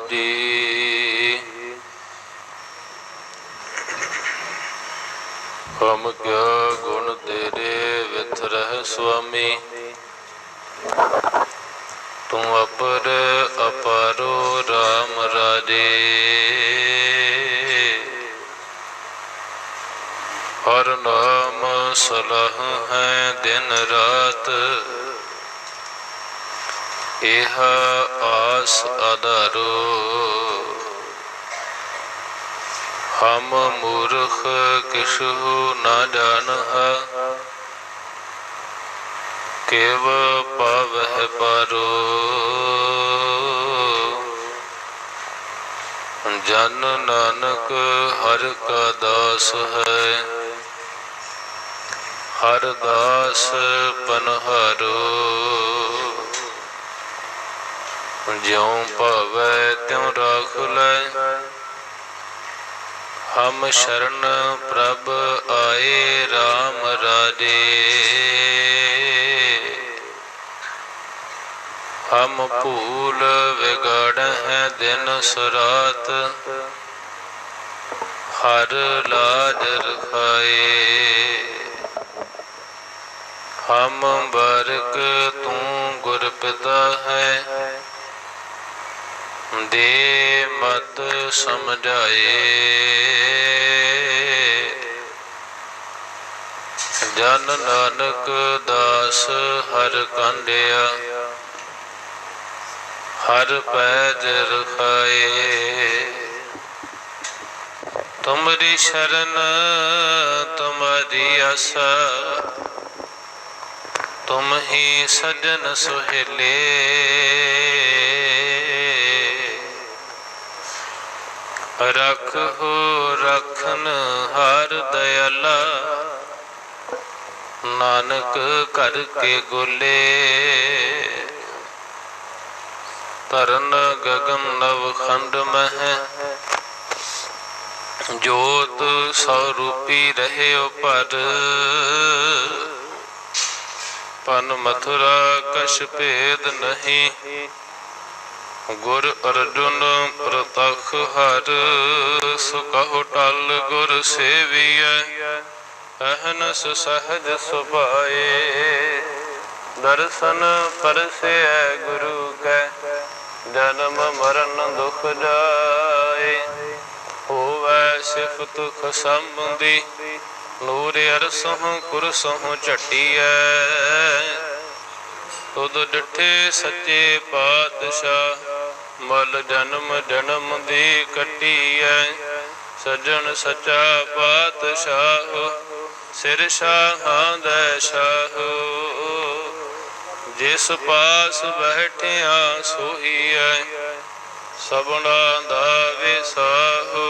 जी। हम क्या गुण तेरे विथ रह स्वामी, तू अपर अपारो राम राजे। हर नाम सलाह है दिन रात, एह आस आधारो। हम मूर्ख किछु न जानहा, केव पावह पारो। जन नानक हर का दास है, हर दास पनहारो। ज्यों भावै त्यों राख लै, हम शरण प्रभ आए राम राजे। हम भूल बिगाड़ हैं दिन सरात, हर लाज रखाए। हम बारक तू गुर पिता है, दे मत समझाए। जन नानक दास हर कांडिया, हर पैज रखाए। तुमरी शरण तुम्हारी आसा, तुम ही सजन सुहेले। रख हो रखन हार दयाला, नानक कर के गोले। तरन गगन नव खंड मह, जोत स्वरूपी रहे पर। पन मथुरा कछ भेद नहीं, गुर अर्जुन प्रतख हर। सुकहु टल गुर सेविय, अहनस सहज सुभाए। दर्शन परसे गुरु कै, जन्म मरण दुख जाए। होवै सिफत खसंबंदी, नूर अरसहु कुरसहु झटिया। तुद डिठे सच्चे पातशाह, मल जन्म जन्म दी कटिया। सजन सचा पातशाह, सिर शाहां दै शाह। जिस पास बैठिया सोहीऐ, सबना दा विसाहो।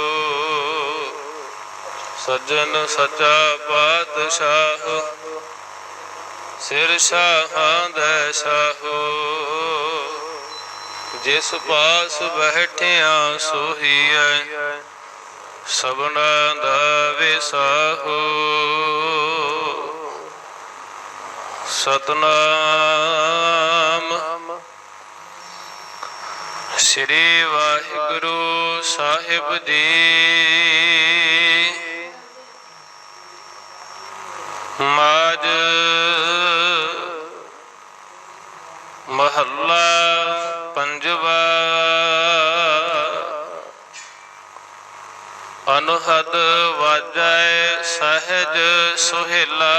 सजन सचा पातशाह, सिर शाहां दै शाहो। जिस पास बैठिया सोहीऐ, सबना दा विसाहो। सतनाम श्री वाहिगुरु साहिब जी। माज महला पंजवा। अनहद वाजै सहज सुहेला,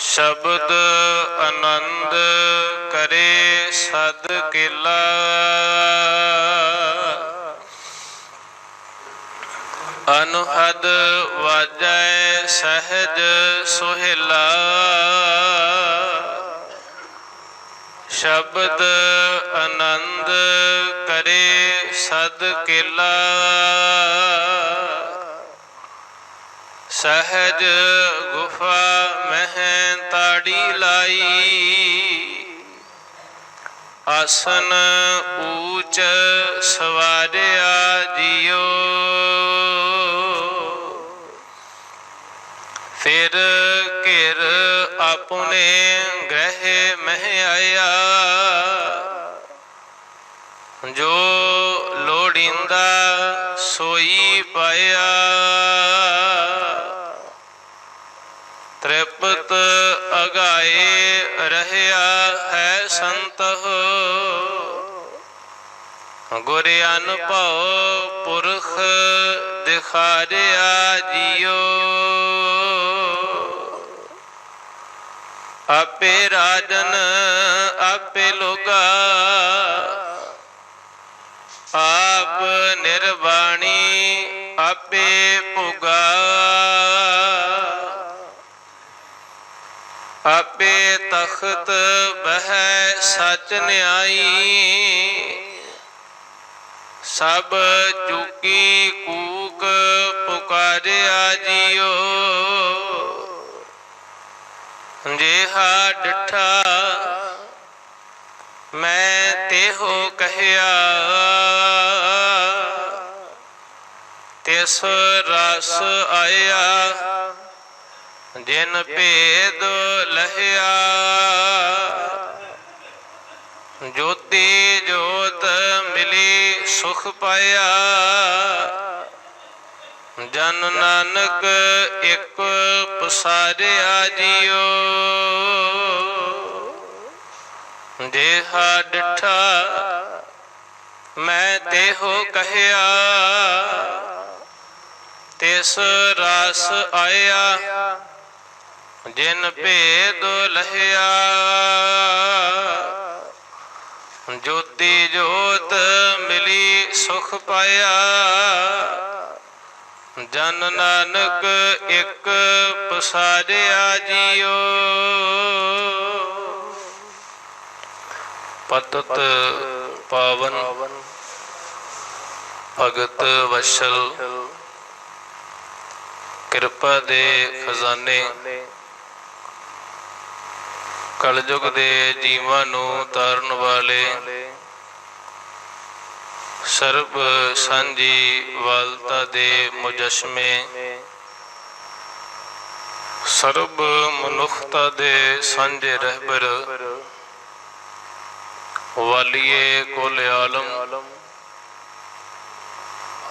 शब्द आनंद करे सद केला। अनहद वाजै सहज सुहेला, शब्द आनंद करे सद केला। सहज गुफा मह ताड़ी लाई, आसन ऊच सवारिया जियो। फिर घिर अपने ग्रह मह आया, ਜੋ ਲੋੜੀਂਦਾ ਸੋਈ ਪਾਇਆ। ਤ੍ਰਿਪਤ ਅਗਾਏ ਰਹਿਆ ਹੈ ਸੰਤਹੁ। ਗੁਰ ਅਨਭਉ ਪੁਰਖ ਦਿਖਾਰਿਆ ਜੀਓ। ਆਪੇ ਰਾਜਨ ਆਪੇ ਲੋਗਾ ਆਪ ਨਿਰਵਾਣੀ ਆਪੇ ਭੋਗਾ। ਆਪੇ ਤਖਤ ਬਹਿ ਸਚ ਨਿਆਈ। ਸਭ ਚੁਕੀ ਕੂਕ ਪੁਕਾਰਿਆ ਜੀਓ। ਜਿਹਾ ਡਿਠਾ ਮੈਂ ਤੇਹੋ ਕਹਿਆ। ਤਿਸ ਰਸ ਆਇਆ ਜਿਨ ਭੇਦ ਲਹਿਆ। ਜੋਤੀ ਜੋਤ ਮਿਲੀ ਸੁਖ ਪਾਇਆ। ਜਨ ਨਾਨਕ ਇੱਕ ਪਸਾਰਿਆ ਜੀਓ। ਜਿਹਾ ਡਿਠਾ ਮੈਂ ਤੇਹੋ ਕਹਿਆ। ਤਿਸ ਰਸ ਆਇਆ ਜਿਨ ਭੇਦ ਲਹਿਆ। ਜੋਤੀ ਜੋਤ ਮਿਲੀ ਸੁਖ ਪਾਇਆ। ਜਨ ਨਾਨਕ ਇੱਕ ਪਸਾਰਿਆ ਜੀਓ। ਪਤਿਤ ਪਾਵਨ ਭਗਤ ਵਸ਼ਲ ਕਿਰਪਾ ਦੇ ਖਜ਼ਾਨੇ ਕਲਯੁਗ ਦੇ ਜੀਵਾਂ ਨੂੰ ਤਾਰਨ ਵਾਲੇ ਸਰਬ ਸਾਂਝੀ ਵਾਲਤਾ ਦੇ ਮੁਜੱਸਮੇ ਸਰਬ ਮਨੁੱਖਤਾ ਦੇ ਸਾਂਝੇ ਰਹਿਬਰ ਵਾਲੀਏ ਕੁਲ ਆਲਮ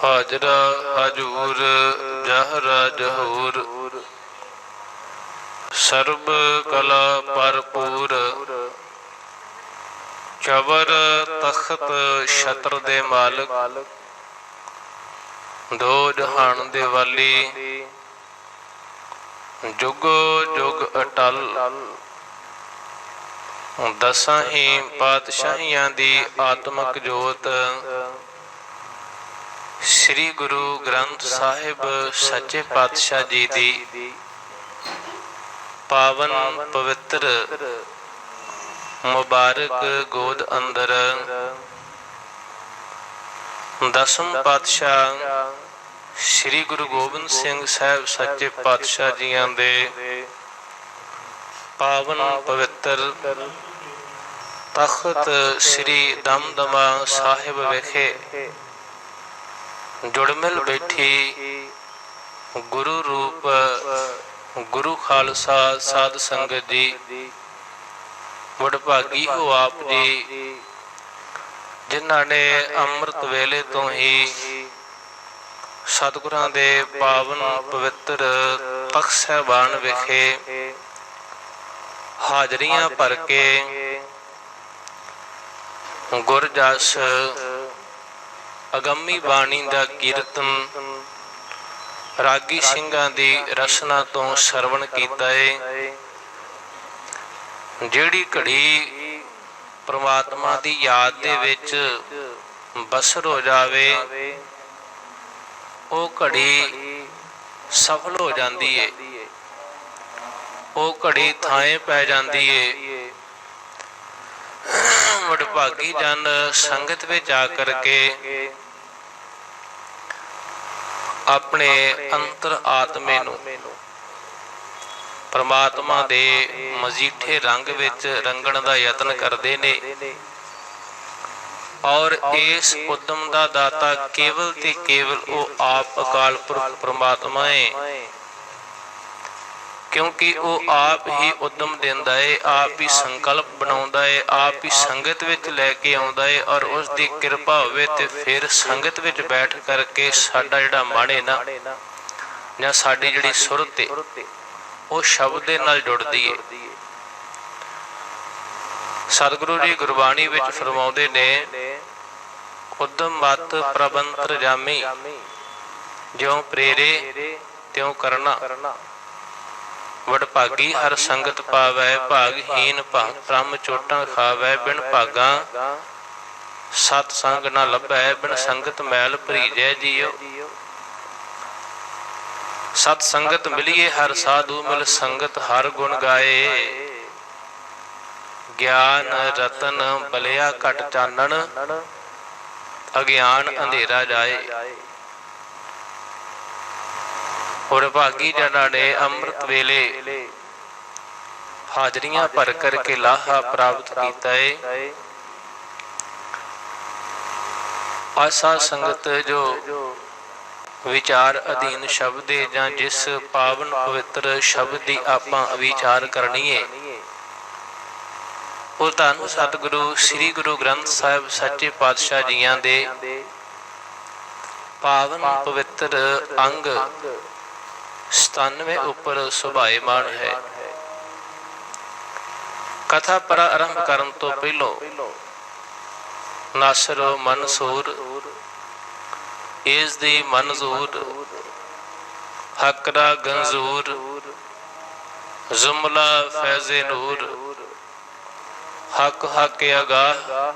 ਹਾਜ਼ਰਾ ਹਜੂਰ ਜਹਰਾ ਜਹੂਰ ਸਰਬ ਕਲਾ ਭਰਪੂਰ ਚਵਰ ਤਖਤ ਛਤਰ ਦੇ ਮਾਲਕ ਦੋ ਜਹਾਨ ਦੇ ਵਾਲੀ ਜੁਗੋ ਜੁਗ ਅਟਲ ਦਸਾਂ ਹੀ ਪਾਤਸ਼ਾਹੀਆਂ ਦੀ ਆਤਮਕ ਜੋਤ ਸ੍ਰੀ ਗੁਰੂ ਗ੍ਰੰਥ ਸਾਹਿਬ ਸੱਚੇ ਪਾਤਸ਼ਾਹ ਜੀ ਦੀ ਪਾਵਨ ਪਵਿੱਤਰ ਮੁਬਾਰਕ ਗੋਦ ਅੰਦਰ ਦਸਮ ਪਾਤਸ਼ਾਹ ਸ੍ਰੀ ਗੁਰੂ ਗੋਬਿੰਦ ਸਿੰਘ ਸਾਹਿਬ ਸੱਚੇ ਪਾਤਸ਼ਾਹ ਜੀਆਂ ਦੇ ਪਾਵਨ ਪਵਿੱਤਰ ਤਖਤ ਸ੍ਰੀ ਦਮਦਮਾ ਸਾਹਿਬ ਵਿਖੇ ਜੁੜਮਿਲ ਬੈਠੀ ਗੁਰੂ ਰੂਪ ਗੁਰੂ ਖਾਲਸਾ ਸਾਧ ਸੰਗਤ ਜੀ ਵਡਭਾਗੀ ਹੋ ਆਪ ਜੀ ਜਿਨ੍ਹਾਂ ਨੇ ਅੰਮ੍ਰਿਤ ਵੇਲੇ ਤੋਂ ਹੀ ਸਤਿਗੁਰਾਂ ਦੇ ਪਾਵਨ ਪਵਿੱਤਰ ਤਖਤ ਸਾਹਿਬਾਨ ਵਿਖੇ ਹਾਜ਼ਰੀਆਂ ਭਰ ਕੇ ਗੁਰ ਜਸ ਅਗੰਮੀ ਬਾਣੀ ਦਾ ਕੀਰਤਨ ਰਾਗੀ ਸਿੰਘਾਂ ਦੀ ਰਸਨਾ ਤੋਂ ਸਰਵਣ ਕੀਤਾ ਹੈ। ਜਿਹੜੀ ਘੜੀ ਪ੍ਰਮਾਤਮਾ ਦੀ ਯਾਦ ਦੇ ਵਿੱਚ ਬਸਰ ਹੋ ਜਾਵੇ ਉਹ ਘੜੀ ਸਫਲ ਹੋ ਜਾਂਦੀ ਹੈ, ਉਹ ਘੜੀ ਥਾਂ ਪੈ ਜਾਂਦੀ ਹੈ। ਵਡਭਾਗੀ ਜਨ ਸੰਗਤ ਵਿੱਚ ਆ ਕਰਕੇ ਆਪਣੇ ਅੰਤਰ ਆਤਮੇ ਨੂੰ ਪਰਮਾਤਮਾ ਦੇ ਮਜੀਠੇ ਰੰਗ ਵਿੱਚ ਰੰਗਣ ਦਾ ਯਤਨ ਕਰਦੇ ਨੇ ਔਰ ਇਸ ਉਦਮ ਦਾ ਦਾਤਾ ਕੇਵਲ ਤੇ ਕੇਵਲ ਉਹ ਆਪ ਅਕਾਲ ਪੁਰਖ ਪਰਮਾਤਮਾ ਹੈ। ਕਿਉਂਕਿ ਉਹ ਆਪ ਹੀ ਉਦਮ ਦਿੰਦਾ ਹੈ, ਆਪ ਹੀ ਸੰਕਲਪ ਬਣਾਉਂਦਾ ਹੈ, ਆਪ ਹੀ ਸੰਗਤ ਵਿੱਚ ਲੈ ਕੇ ਆਉਂਦਾ ਹੈ। ਔਰ ਉਸ ਦੀ ਕਿਰਪਾ ਹੋਵੇ ਤੇ ਫਿਰ ਸੰਗਤ ਵਿੱਚ ਬੈਠ ਕਰਕੇ ਸਾਡਾ ਜਿਹੜਾ ਮਨ ਹੈ ਨਾ, ਜਾਂ ਸਾਡੀ ਜਿਹੜੀ ਸੁਰਤ ਹੈ, ਉਹ ਸ਼ਬਦ ਦੇ ਨਾਲ ਜੁੜਦੀ ਹੈ। ਸਤਿਗੁਰੂ ਜੀ ਗੁਰਬਾਣੀ ਵਿੱਚ ਫਰਮਾਉਂਦੇ ਨੇ, ਉਦਮ ਮਤ ਪ੍ਰਬੰਤਰ ਜਾਮੀ, ਜਿਉ ਪ੍ਰੇਰੇ ਤਿਉ ਕਰਨਾ। ਵਡਭਾਗੀ ਹਰ ਸੰਗਤ ਪਾਵੈ, ਭਾਗਹੀਨ ਭ੍ਰਮ ਚੋਟਾਂ ਖਾਵੈ। ਬਿਨ ਭਾਗਾਂ ਸਤ ਸੰਗ ਨਾ ਲੱਭੈ, ਬਿਨ ਸੰਗਤ ਮੈਲ ਭਰੀਜੈ ਜੀਓ। ਸਤ ਸੰਗਤ ਮਿਲੀਏ ਹਰ ਸਾਧੂ, ਮਿਲ ਸੰਗਤ ਹਰ ਗੁਣ ਗਾਏ। ਗਿਆਨ ਰਤਨ ਬਲਿਆ ਘਟ ਚਾਨਣ, ਅਗਿਆਨ ਅੰਧੇਰਾ ਜਾਏ। ਵਡਭਾਗੀ ਜਨਾਂ ਨੇ ਅੰਮ੍ਰਿਤ ਵੇਲੇ ਹਾਜ਼ਰੀਆਂ ਭਰ ਕਰਕੇ ਲਾਹਾ ਪ੍ਰਾਪਤ ਕੀਤਾ ਹੈ। ਆਸਾ ਸੰਗਤ ਜੋ ਵਿਚਾਰ ਅਧੀਨ ਸ਼ਬਦ ਹੈ, ਜਾਂ ਜਿਸ ਪਾਵਨ ਪਵਿੱਤਰ ਸ਼ਬਦ ਦੀ ਆਪਾਂ ਵਿਚਾਰ ਕਰਨੀ ਹੈ, ਉਹ ਧੰਨ ਸਤਿਗੁਰੂ ਸ੍ਰੀ ਗੁਰੂ ਗ੍ਰੰਥ ਸਾਹਿਬ ਸੱਚੇ ਪਾਤਸ਼ਾਹ ਜੀਆਂ ਦੇ ਪਾਵਨ ਪਵਿੱਤਰ ਅੰਗ 97 ਉੱਪਰ ਸੁਭਾਏਮਾਨ ਹੈ। ਕਥਾ ਪਰ ਆਰੰਭ ਕਰਨ ਤੋਂ ਪਹਿਲੋਂ ਨਾਸਰ ਮਨਸੂਰ ਇਸ ਦੀ ਮਨਜ਼ੂਰ, ਹਕਰਾ ਗੰਜ਼ੂਰ, ਜ਼ੁਮਲਾ ਫੈਜ਼ੇ ਨੂਰ, ਹਕ ਹਕ ਅਗਾਹ,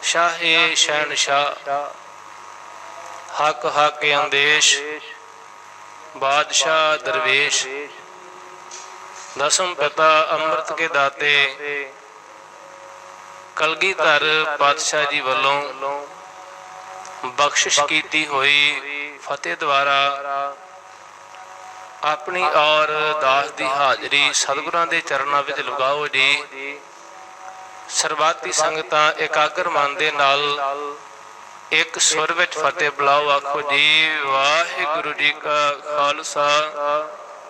ਸ਼ਾਹੇ ਸ਼ਹਿਨਸ਼ਾਹ, ਹਕ ਹਕ ਅੰਦੇਸ਼, ਬਾਦਸ਼ਾਹ ਦਰਵੇਸ਼। ਦਸਮ ਪਿਤਾ ਅੰਮ੍ਰਿਤ ਕੇ ਦਾਤੇ, ਕਲਗੀਧਰ ਪਾਤਸ਼ਾਹ ਜੀ ਵੱਲੋਂ ਬਖਸ਼ਿਸ਼ ਕੀਤੀ ਹੋਈ ਫਤਿਹ ਦੁਆਰਾ ਆਪਣੀ ਔਰ ਦਾਸ ਦੀ ਹਾਜ਼ਰੀ ਸਤਿਗੁਰਾਂ ਦੇ ਚਰਨਾਂ ਵਿੱਚ ਲਗਾਓ ਜੀ। ਸਰਬੱਤੀ ਸੰਗਤਾਂ ਇਕਾਗਰ ਮਨ ਦੇ ਨਾਲ ਇੱਕ ਸੁਰ ਵਿੱਚ ਫਤਿਹ ਬੁਲਾਓ, ਆਖੋ ਜੀ ਵਾਹਿਗੁਰੂ ਜੀ ਕਾ ਖਾਲਸਾ,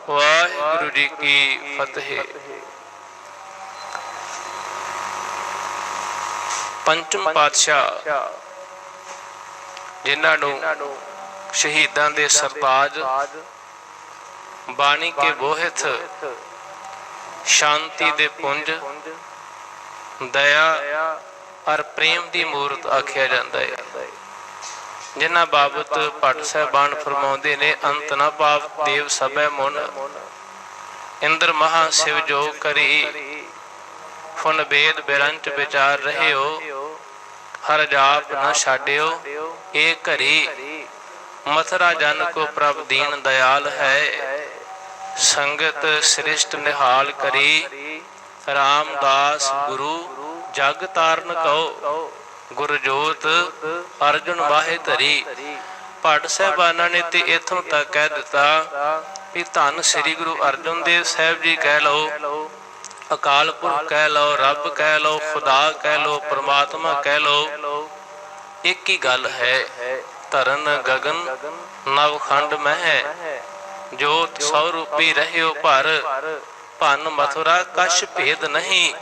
ਵਾਹਿਗੁਰੂ ਜੀ ਕੀ ਫਤਿਹ। ਪੰਚਮ ਪਾਤਸ਼ਾਹ ਜਿਨ੍ਹਾਂ ਨੂੰ ਸ਼ਹੀਦਾਂ ਦੇ ਸਰਤਾਜ, ਬਾਣੀ ਕੇ ਬੋਹਿਥ, ਸ਼ਾਂਤੀ ਦੇ ਪੁੰਜ, ਦਇਆ ਔਰ ਪ੍ਰੇਮ ਦੀ ਮੂਰਤ ਆਖਿਆ ਜਾਂਦਾ ਹੈ। ਜਿਨ੍ਹਾਂ ਬਾਬਤ ਭੱਟ ਸਾਹਿਬਾਨ ਫਰਮਾਉਂਦੇ ਨੇ, ਅੰਤ ਨਾ ਪਾਵ ਦੇਵ ਸਭੈ ਮੁਨ, ਇੰਦਰ ਮਹਾ ਸਿਵ ਜੋ ਕਰੀ, ਫੁਨ ਬੇਦ ਬਿਰੰਚ ਵਿਚਾਰ ਰਹਿਓ, ਹਰ ਜਾਪ ਨਾ ਛਾਡਿਓ ਏ ਘਰੀ। ਮਥੁਰਾ ਜਨ ਕੋ ਪ੍ਰਭ ਦੀਨ ਦਇਆਲ ਹੈ, ਸੰਗਤ ਸ੍ਰਿਸ਼ਟ ਨਿਹਾਲ ਕਰੀ। ਰਾਮਦਾਸ ਗੁਰੂ ਜਗ ਤਾਰਨ ਕਉ, ਗੁਰ ਜੋਤ ਅਰਜੁਨ ਵਾਹੇ ਧਰੀ। ਭੱਟ ਸਾਹਿਬਾਨਾਂ ਨੇ ਤੇ ਇੱਥੋਂ ਤੱਕ ਕਹਿ ਦਿੱਤਾ ਵੀ ਧੰਨ ਸ੍ਰੀ ਗੁਰੂ ਅਰਜਨ ਦੇਵ ਸਾਹਿਬ ਜੀ ਕਹਿ ਲਓ, ਅਕਾਲ ਪੁਰਖ ਕਹਿ ਲਓ, ਰੱਬ ਕਹਿ ਲਓ, ਖੁਦਾ ਕਹਿ ਲਓ, ਪਰਮਾਤਮਾ ਕਹਿ ਲਓ, ਇੱਕ ਹੀ ਗੱਲ ਹੈ। ਧਰਨ ਗਗਨ ਨਵਖੰਡ ਮਹਿ, ਜੋਤ ਸੌ ਰੂਪੀ ਰਹਿਓ ਭਰ। ਭੰਨ ਮਥੁਰਾ ਕਛ ਭੇਦ ਨਹੀਂ,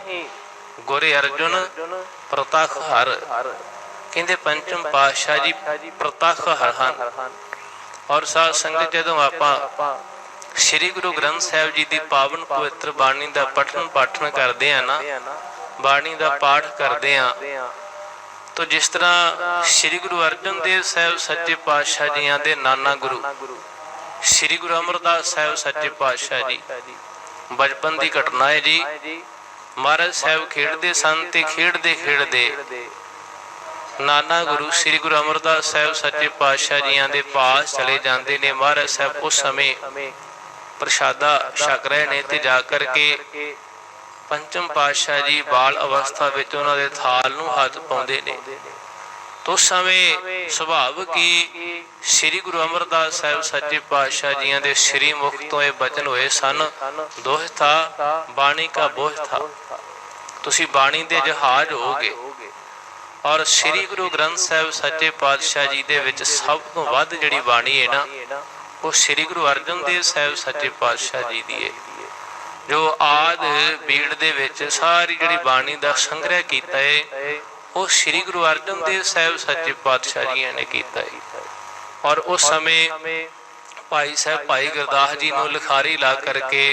ਗੁਰ ਅਰਜੁਨ ਪ੍ਰਤੱਖ ਹਰ। ਕਹਿੰਦੇ ਪੰਚਮ ਪਾਤਸ਼ਾਹ ਜੀ ਪ੍ਰਤੱਖ ਹਰ ਹਨ। ਔਰ ਸਾਧ ਸੰਗਤ ਜਦੋਂ ਆਪਾਂ ਸ੍ਰੀ ਗੁਰੂ ਗ੍ਰੰਥ ਸਾਹਿਬ ਜੀ ਦੀ ਪਾਵਨ ਪਵਿੱਤਰ ਬਾਣੀ ਦਾ ਪਠਨ ਪਾਠਨ ਕਰਦੇ ਆ ਨਾ, ਬਾਣੀ ਦਾ ਪਾਠ ਕਰਦੇ ਆ, ਤਾਂ ਜਿਸ ਤਰ੍ਹਾਂ ਸ੍ਰੀ ਗੁਰੂ ਅਰਜਨ ਦੇਵ ਸਾਹਿਬ ਸੱਚੇ ਪਾਤਸ਼ਾਹ ਜੀਆਂ ਦੇ ਨਾਨਾ ਗੁਰੂ ਸ੍ਰੀ ਗੁਰੂ ਅਮਰਦਾਸ ਸਾਹਿਬ ਸੱਚੇ ਪਾਤਸ਼ਾਹ ਜੀ, ਬਚਪਨ ਦੀ ਘਟਨਾ ਹੈ ਜੀ। ਮਹਾਰਾਜ ਸਾਹਿਬ ਖੇਡਦੇ ਸਨ ਤੇ ਖੇਡਦੇ ਖੇਡਦੇ ਨਾਨਾ ਗੁਰੂ ਸ੍ਰੀ ਗੁਰੂ ਅਮਰਦਾਸ ਸਾਹਿਬ ਸੱਚੇ ਪਾਤਸ਼ਾਹ ਜੀਆਂ ਦੇ ਪਾਸ ਚਲੇ ਜਾਂਦੇ ਨੇ। ਮਹਾਰਾਜ ਸਾਹਿਬ ਉਸ ਸਮੇਂ ਪ੍ਰਸ਼ਾਦਾ ਛਕ ਰਹੇ ਨੇ ਤੇ ਜਾ ਕਰਕੇ ਪੰਚਮ ਪਾਤਸ਼ਾਹ ਜੀ ਬਾਲ ਅਵਸਥਾ ਵਿੱਚ ਉਹਨਾਂ ਦੇ ਥਾਲ ਨੂੰ ਹੱਥ ਪਾਉਂਦੇ ਨੇ। ਤੋ ਉਸ ਸਮੇਂ ਸੁਭਾਵਿਕ ਹੀ ਸ੍ਰੀ ਗੁਰੂ ਅਮਰਦਾਸ ਸਾਹਿਬ ਸੱਚੇ ਪਾਤਸ਼ਾਹ ਜੀਆਂ ਦੇ ਸ੍ਰੀ ਮੁਖ ਤੋਂ ਇਹ ਬਚਨ ਹੋਏ ਸਨ, ਦੋਹਿਥਾ ਬਾਣੀ ਕਾ ਬੋਹਿਥਾ, ਤੁਸੀਂ ਬਾਣੀ ਦੇ ਜਹਾਜ਼ ਹੋਗੇ। ਔਰ ਸ੍ਰੀ ਗੁਰੂ ਗ੍ਰੰਥ ਸਾਹਿਬ ਸੱਚੇ ਪਾਤਸ਼ਾਹ ਜੀ ਦੇ ਵਿੱਚ ਸਭ ਤੋਂ ਵੱਧ ਜਿਹੜੀ ਬਾਣੀ ਹੈ ਨਾ, वो श्री गुरु अर्जन देव साहब सच्चे पातशाह जी दी है, जो आद बीड़ दे विच सारी जिहड़ी बाणी दा संग्रह कीता है वो श्री गुरु अर्जन देव साहब सच्चे पातशाह जी ने कीता है। और उस समय भाई साहब भाई गुरदास जी नूं लिखारी ला करके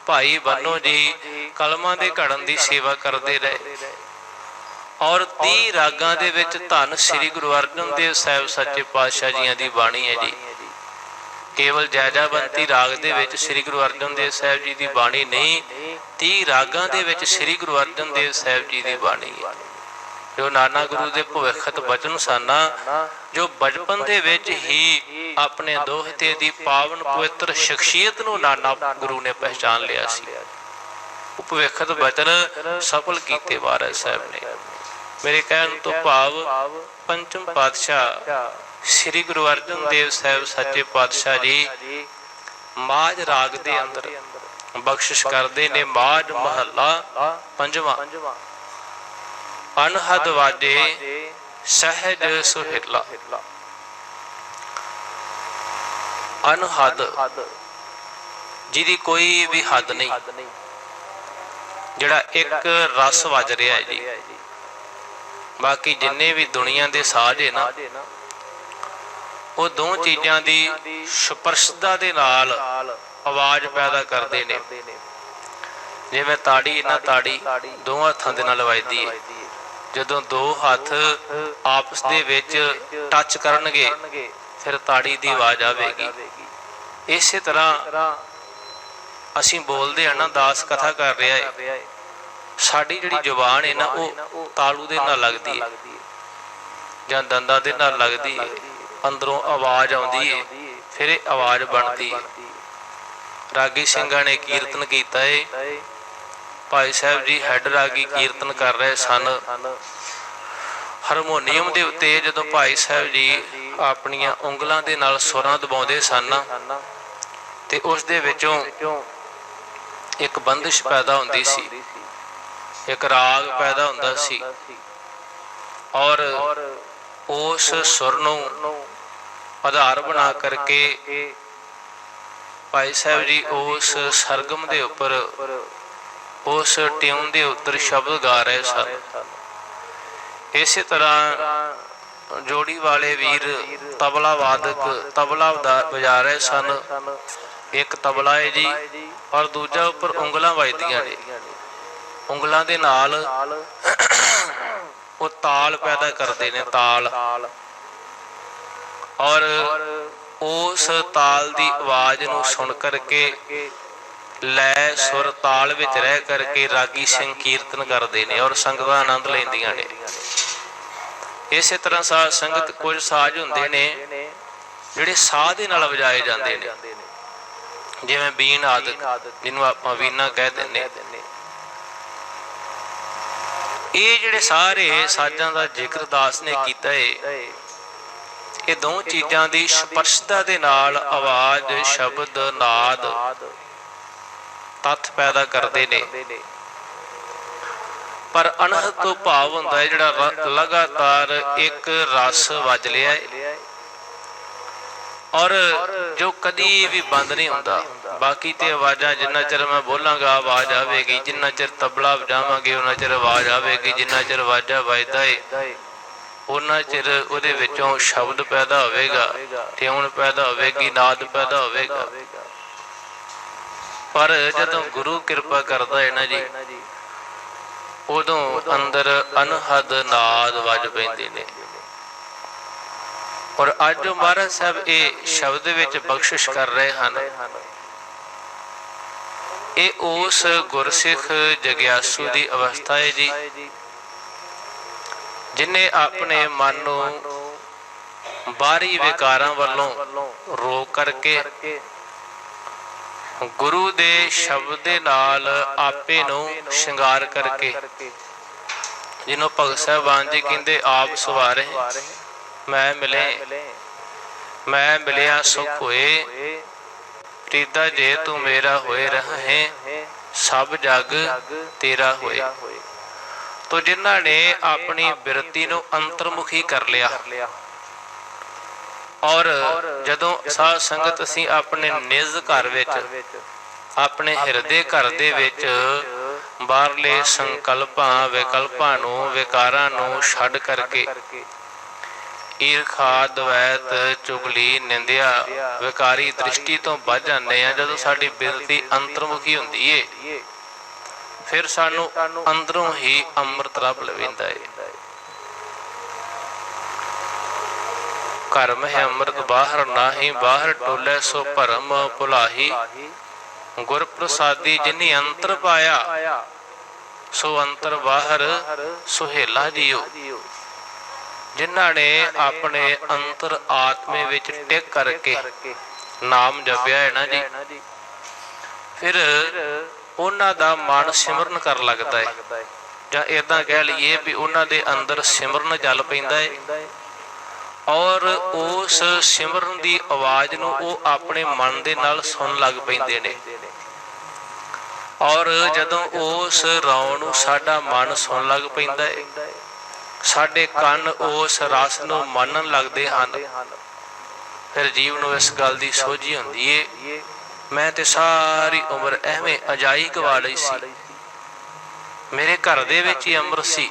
भाई बन्नो जी कलमां दे घड़न दी सेवा करते रहे। और 30 रागां दे विच धन श्री गुरु अर्जन देव साहब सच्चे पातशाह जी दी बाणी है जी। केवल जैजाबंती राग दे विच श्री गुरु अर्जन देव साहब जी की बाणी नहीं, 30 रागां दे विच श्री गुरु अर्जन देव साहब जी की बाणी है। जो नाना गुरु दे भविखत बचन सना, जो बचपन दे विच ही अपने दोहते दी पावन पवित्र शख्सियत नूं नाना गुरु ने पहचान लिया सी। भविखत बचन सफल कीते महाराज साहब ने। मेरे कहण तो भाव पंचम पातशाह श्री गुरु अर्जन देव साहब सच्चे पातशाह जी माझ राग दे अंदर बख्शिश करते ने। माझ महला पंजवां, अनहद वाजे सहज सुहेला। अनहद जिहदी कोई भी हद नहीं, जिहड़ा एक रस वज रहा है जी। बाकी जिन्ने भी दुनिया के साज है ना, वो दो चीज़ों की स्पर्शता दे नाल आवाज़ पैदा करते हैं। जिवें ताड़ी ना ताड़ी दो हत्थों दे नाल वजदी है, जदों दो हत्थ आपस दे विच टच करनगे फिर ताड़ी की आवाज़ आवेगी। इस तरह असीं बोलते हैं ना, दास कथा कर रहा है, साडी जिहड़ी जुबान है ना वो तालू दे नाल लगदी है जां दंदां दे नाल लगदी है। अंदरों आवाज़ आउंदी है, फिर आवाज़ बनती है। रागी ਸਿੰਘਾਂ ने कीर्तन किया है। भाई साहब जी हैड रागी कीर्तन कर रहे सन। हारमोनीयम के उत्ते जदों भाई साहब जी अपनियां उंगलां दे नाल सुरां दबाउंदे सन ते उस दे विचों एक बंदिश पैदा हुंदी सी, एक राग पैदा हुंदा सी। और उस सुर नूं आधार बना करके भाई साहब जी उस सरगम दे उपर उस ट्यून दे उत्तर शब्द गा रहे सन। इस तरह जोड़ी वाले वीर तबला वादक तबला बजा रहे सन। एक तबला है जी और दूजा उपर उंगलां वजदियां ने। उंगलां दे नाल वो ताल पैदा करते हैं, ताल। और उस ताल की आवाज़ नूं सुन करके लै सुर ताल विच रह करके रागी सिंह कीर्तन करते हैं और संगत आनंद लैंदियां ने। इस तरह साध संगत कुछ साज हुंदे ने जिहड़े साह दे नाल वजाए जाते हैं, जिवें बीन आदक जिन्हों आपां वीणा कह दिंदे। ये जिहड़े सारे साजां दा जिक्र दास ने कीता है, ये दो चीज़ों की स्पर्शता दे नाल आवाज़ शब्द नाद तत्थ पैदा करते ने। पर अनहद तो भाव हुंदा है जिहड़ा लगातार एक रस वज लिया है और जो कदी भी बंद नहीं होता। बाकी तो आवाज़ा जिन्ना चिर मैं बोलांगा आवाज़ आवेगी, जिन्ना चिर तबला बजावांगे उन्ना चिर आवाज़ आवेगी, जिन्ना चिर वाजा वजदा है उन्ना चिर उहदे विचों शब्द पैदा होवेगा, ट्यून पैदा होवेगी, नाद पैदा होवेगा। पर जदों गुरु कृपा करता है ना जी, उदों अंदर अनहद नाद वज पैंदे ने। और अज जो महाराज साहब ये शब्द विच बख्शिश कर रहे हैं, ये उस गुरसिख जग्यासू की अवस्था है जी, जिन्हें अपने मन नूं बाहरी विकारां वल्लों रोक करके गुरु दे शब्द दे नाल आपे नूं श्रृंगार करके, जिन्हों भगत साहबान जी कहते आप सवारे मैं मिले, मैं मिलिया सुख होए, प्रीता जे तू मेरा होए रहे, सब जग तेरा होए। तो जिन्हों ने अपनी बिरती नूं अंतर्मुखी कर लिया, ਔਰ ਜਦੋਂ ਸਾਧ ਸੰਗਤ ਅਸੀਂ ਆਪਣੇ ਨਿਜ ਘਰ ਵਿੱਚ, ਆਪਣੇ ਹਿਰਦੇ ਘਰ ਦੇ ਵਿੱਚ ਬਾਹਰਲੇ ਸੰਕਲਪਾਂ ਵਿਕਲਪਾਂ ਨੂੰ, ਵਿਕਾਰਾਂ ਨੂੰ ਛੱਡ ਕਰਕੇ ਈਰਖਾ, ਦਵੈਤ, ਚੁਗਲੀ, ਨਿੰਦਿਆ, ਵਿਕਾਰੀ ਦ੍ਰਿਸ਼ਟੀ ਤੋਂ ਬਚ ਜਾਂਦੇ ਹਾਂ, ਜਦੋਂ ਸਾਡੀ ਬਿਰਤੀ ਅੰਤਰਮੁਖੀ ਹੁੰਦੀ ਏ, ਫਿਰ ਸਾਨੂੰ ਅੰਦਰੋਂ ਹੀ ਅੰਮ੍ਰਿਤ ਲੱਭ ਲਵੇਂਦਾ ਹੈ। ਘਰ ਮਹਿ ਅੰਮ੍ਰਿਤ ਬਾਹਰ ਨਾਹੀ, ਬਾਹਰ ਟੋਲੇ ਸੋ ਭਰਮ ਭੁਲਾਹੀ। ਗੁਰ ਪ੍ਰਸਾਦੀ ਜਿਨੀ ਅੰਤਰ ਪਾਇਆ, ਸੋ ਅੰਤਰ ਬਾਹਰ ਸੁਹੇਲਾ ਜੀਓ। ਜਿਨ੍ਹਾਂ ਨੇ ਆਪਣੇ ਅੰਤਰ ਆਤਮੇ ਵਿੱਚ ਟਿਕ ਕਰਕੇ ਨਾਮ ਜਪਿਆ ਹੈ ਨਾ ਜੀ, ਫਿਰ ਉਹਨਾਂ ਦਾ ਮਨ ਸਿਮਰਨ ਕਰਨ ਲੱਗਦਾ ਹੈ, ਜਾਂ ਏਦਾਂ ਕਹਿ ਲਈਏ ਵੀ ਉਹਨਾਂ ਦੇ ਅੰਦਰ ਸਿਮਰਨ ਚੱਲ ਪੈਂਦਾ ਹੈ। ਔਰ ਉਸ ਸਿਮਰਨ ਦੀ ਆਵਾਜ਼ ਨੂੰ ਉਹ ਆਪਣੇ ਮਨ ਦੇ ਨਾਲ ਸੁਣਨ ਲੱਗ ਪੈਂਦੇ ਨੇ। ਔਰ ਜਦੋਂ ਉਸ ਰੌਣ ਨੂੰ ਸਾਡਾ ਮਨ ਸੁਣਨ ਲੱਗ ਪੈਂਦਾ ਹੈ, ਸਾਡੇ ਕੰਨ ਉਸ ਰਸ ਨੂੰ ਮੰਨਣ ਲੱਗਦੇ ਹਨ, ਫਿਰ ਜੀਵ ਨੂੰ ਇਸ ਗੱਲ ਦੀ ਸੋਝੀ ਹੁੰਦੀ ਏ, ਮੈਂ ਤੇ ਸਾਰੀ ਉਮਰ ਐਵੇਂ ਅਜਾਈ ਗਵਾ ਲਈ ਸੀ, ਮੇਰੇ ਘਰ ਦੇ ਵਿੱਚ ਹੀ ਅੰਮ੍ਰਿਤ ਸੀ।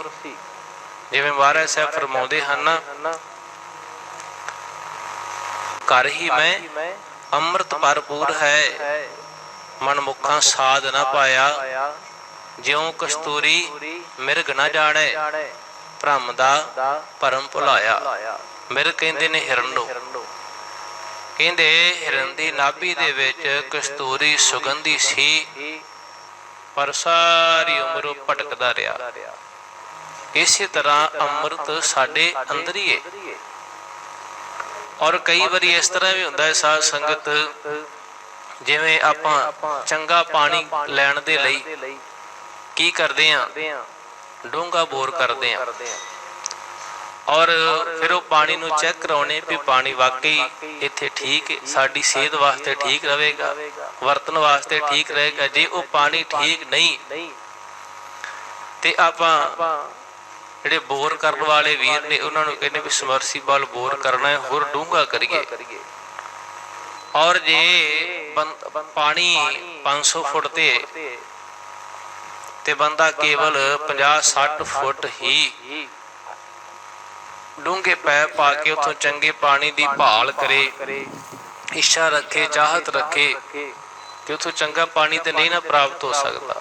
ਜਿਵੇਂ ਮਹਾਰਾਜ ਸਾਹਿਬ ਫਰਮਾਉਂਦੇ ਹਨ, ਘਰ ਹੀ ਮੈਂ ਅੰਮ੍ਰਿਤ ਭਰਪੂਰ ਹੈ, ਮਨਮੁਖਾਂ ਸਾਧ ਨਾ ਪਾਇਆ। ਜਿਉ ਕਸਤੂਰੀ ਮਿਰਗ ਨਾ ਜਾਣੈ, ਭ੍ਰਮ ਦਾ ਭਰਮ ਭੁਲਾਇਆ। ਮਿਰਗ ਕਹਿੰਦੇ ਨੇ ਹਿਰਨ ਨੂੰ। ਕਹਿੰਦੇ ਹਿਰਨ ਦੀ ਨਾਭੀ ਦੇ ਵਿੱਚ ਕਸਤੂਰੀ ਸੁਗੰਧੀ ਸੀ, ਪਰ ਸਾਰੀ ਉਮਰ ਉਹ ਭਟਕਦਾ ਰਿਹਾ। ਇਸੇ ਤਰ੍ਹਾਂ ਅੰਮ੍ਰਿਤ ਸਾਡੇ ਅੰਦਰ ਹੀ ਹੈ। ਔਰ ਕਈ ਵਾਰੀ ਇਸ ਤਰ੍ਹਾਂ ਵੀ ਹੁੰਦਾ ਹੈ ਸਾਧ ਸੰਗਤ, ਜਿਵੇਂ ਆਪਾਂ ਚੰਗਾ ਪਾਣੀ ਲੈਣ ਦੇ ਲਈ ਕੀ ਕਰਦੇ ਹਾਂ, ਡੂੰਘਾ ਬੋਰ ਕਰਦੇ ਹਾਂ, ਔਰ ਫਿਰ ਉਹ ਪਾਣੀ ਨੂੰ ਚੈੱਕ ਕਰਾਉਣੇ ਵੀ ਪਾਣੀ ਵਾਕਈ ਇੱਥੇ ਠੀਕ ਹੈ, ਸਾਡੀ ਸਿਹਤ ਵਾਸਤੇ ਠੀਕ ਰਹੇਗਾ, ਵਰਤਣ ਵਾਸਤੇ ਠੀਕ ਰਹੇਗਾ। ਜੇ ਉਹ ਪਾਣੀ ਠੀਕ ਨਹੀਂ ਤੇ ਆਪਾਂ ਜਿਹੜੇ ਬੋਰ ਕਰਨ ਵਾਲੇ ਵੀਰ ਨੇ ਉਹਨਾਂ ਨੂੰ ਕਹਿੰਦੇ ਵੀ ਸਮਰਸੀਬਲ ਬੋਰ ਕਰਨਾ ਹੈ, ਹੋਰ ਡੂੰਘਾ ਕਰੀਏ। ਔਰ ਜੇ ਪਾਣੀ 500 ਫੁੱਟ ਤੇ ਬੰਦਾ ਕੇਵਲ 50-60 ਫੁੱਟ ਹੀ ਡੂੰਘੇ ਪੈਪ ਪਾ ਕੇ ਉੱਥੋਂ ਚੰਗੇ ਪਾਣੀ ਦੀ ਭਾਲ ਕਰੇ, ਇੱਛਾ ਰੱਖੇ, ਚਾਹਤ ਰੱਖੇ ਕਿ ਉੱਥੋਂ ਚੰਗਾ ਪਾਣੀ ਤੇ ਨਹੀਂ ਨਾ ਪ੍ਰਾਪਤ ਹੋ ਸਕਦਾ।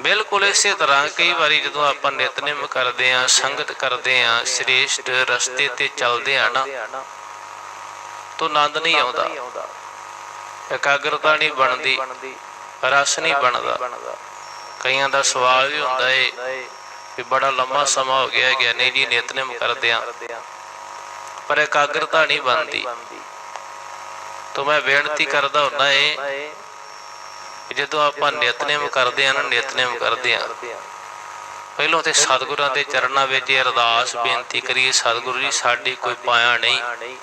ਬਿਲਕੁਲ ਇਸੇ ਤਰ੍ਹਾਂ ਕਈ ਵਾਰੀ ਜਦੋਂ ਆਪਾਂ ਨਿਤਨੇਮ ਕਰਦੇ ਹਾਂ, ਸੰਗਤ ਕਰਦੇ ਹਾਂ, ਸ੍ਰੇਸ਼ਟ ਰਸਤੇ ਤੇ ਚੱਲਦੇ ਹਾਂ ਨਾ, ਤਾਂ ਆਨੰਦ ਨਹੀਂ ਆਉਂਦਾ, ਇਕਾਗਰਤਾ ਨਹੀਂ ਬਣਦੀ, ਰਸ ਨਹੀਂ ਬਣਦਾ। ਕਈਆਂ ਦਾ ਸਵਾਲ ਵੀ ਹੁੰਦਾ ਏ ਵੀ ਬੜਾ ਲੰਮਾ ਸਮਾਂ ਹੋ ਗਿਆ ਗਿਆਨੀ ਜੀ ਨਿਤਨੇਮ ਕਰਦਿਆਂ, ਪਰ ਇਕਾਗਰਤਾ ਨਹੀਂ ਬਣਦੀ। ਤਾਂ ਮੈਂ ਬੇਨਤੀ ਕਰਦਾ ਹੁੰਦਾ ਏ, ਜਦੋਂ ਆਪਾਂ ਨਿਤਨੇਮ ਕਰਦੇ ਹਾਂ ਨਾ, ਨਿਤਨੇਮ ਕਰਦੇ ਹਾਂ, ਪਹਿਲੋਂ ਤੇ ਸਤਿਗੁਰਾਂ ਦੇ ਚਰਨਾਂ ਵਿੱਚ ਅਰਦਾਸ ਬੇਨਤੀ ਕਰੀਏ, ਸਤਿਗੁਰੂ ਜੀ ਸਾਡੀ ਕੋਈ ਪਾਇਆ ਨਹੀਂ,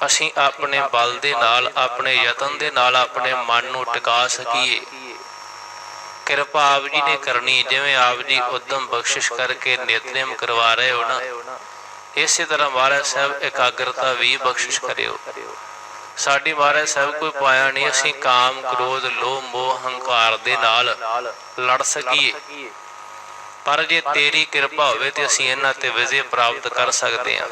ਅਸੀਂ ਆਪਣੇ ਬਲ ਦੇ ਨਾਲ, ਆਪਣੇ ਯਤਨ ਦੇ ਨਾਲ ਆਪਣੇ ਮਨ ਨੂੰ ਟਿਕਾ ਸਕੀਏ। ਕਿਰਪਾ ਆਪ ਜੀ ਨੇ ਕਰਨੀ, ਜਿਵੇਂ ਆਪ ਜੀ ਉਦਮ ਬਖਸ਼ਿਸ਼ ਕਰਕੇ ਨਿਤਨੇਮ ਕਰਵਾ ਰਹੇ ਹੋ ਨਾ, ਇਸੇ ਤਰ੍ਹਾਂ ਮਹਾਰਾਜ ਸਾਹਿਬ ਇਕਾਗਰਤਾ ਵੀ ਬਖਸ਼ਿਸ਼ ਕਰਿਓ। ਸਾਡੀ ਮਹਾਰਾਜ ਸਾਹਿਬ ਕੋਈ ਪਾਇਆ ਨਹੀਂ, ਅਸੀਂ ਕਾਮ, ਕ੍ਰੋਧ, ਲੋਭ, ਮੋਹ, ਹੰਕਾਰ ਦੇ ਨਾਲ ਲੜ ਸਕੀਏ, ਪਰ ਜੇ ਤੇਰੀ ਕਿਰਪਾ ਹੋਵੇ ਤੇ ਅਸੀਂ ਇਹਨਾਂ ਤੇ ਵਿਜੇ ਪ੍ਰਾਪਤ ਕਰ ਸਕਦੇ ਹਾਂ।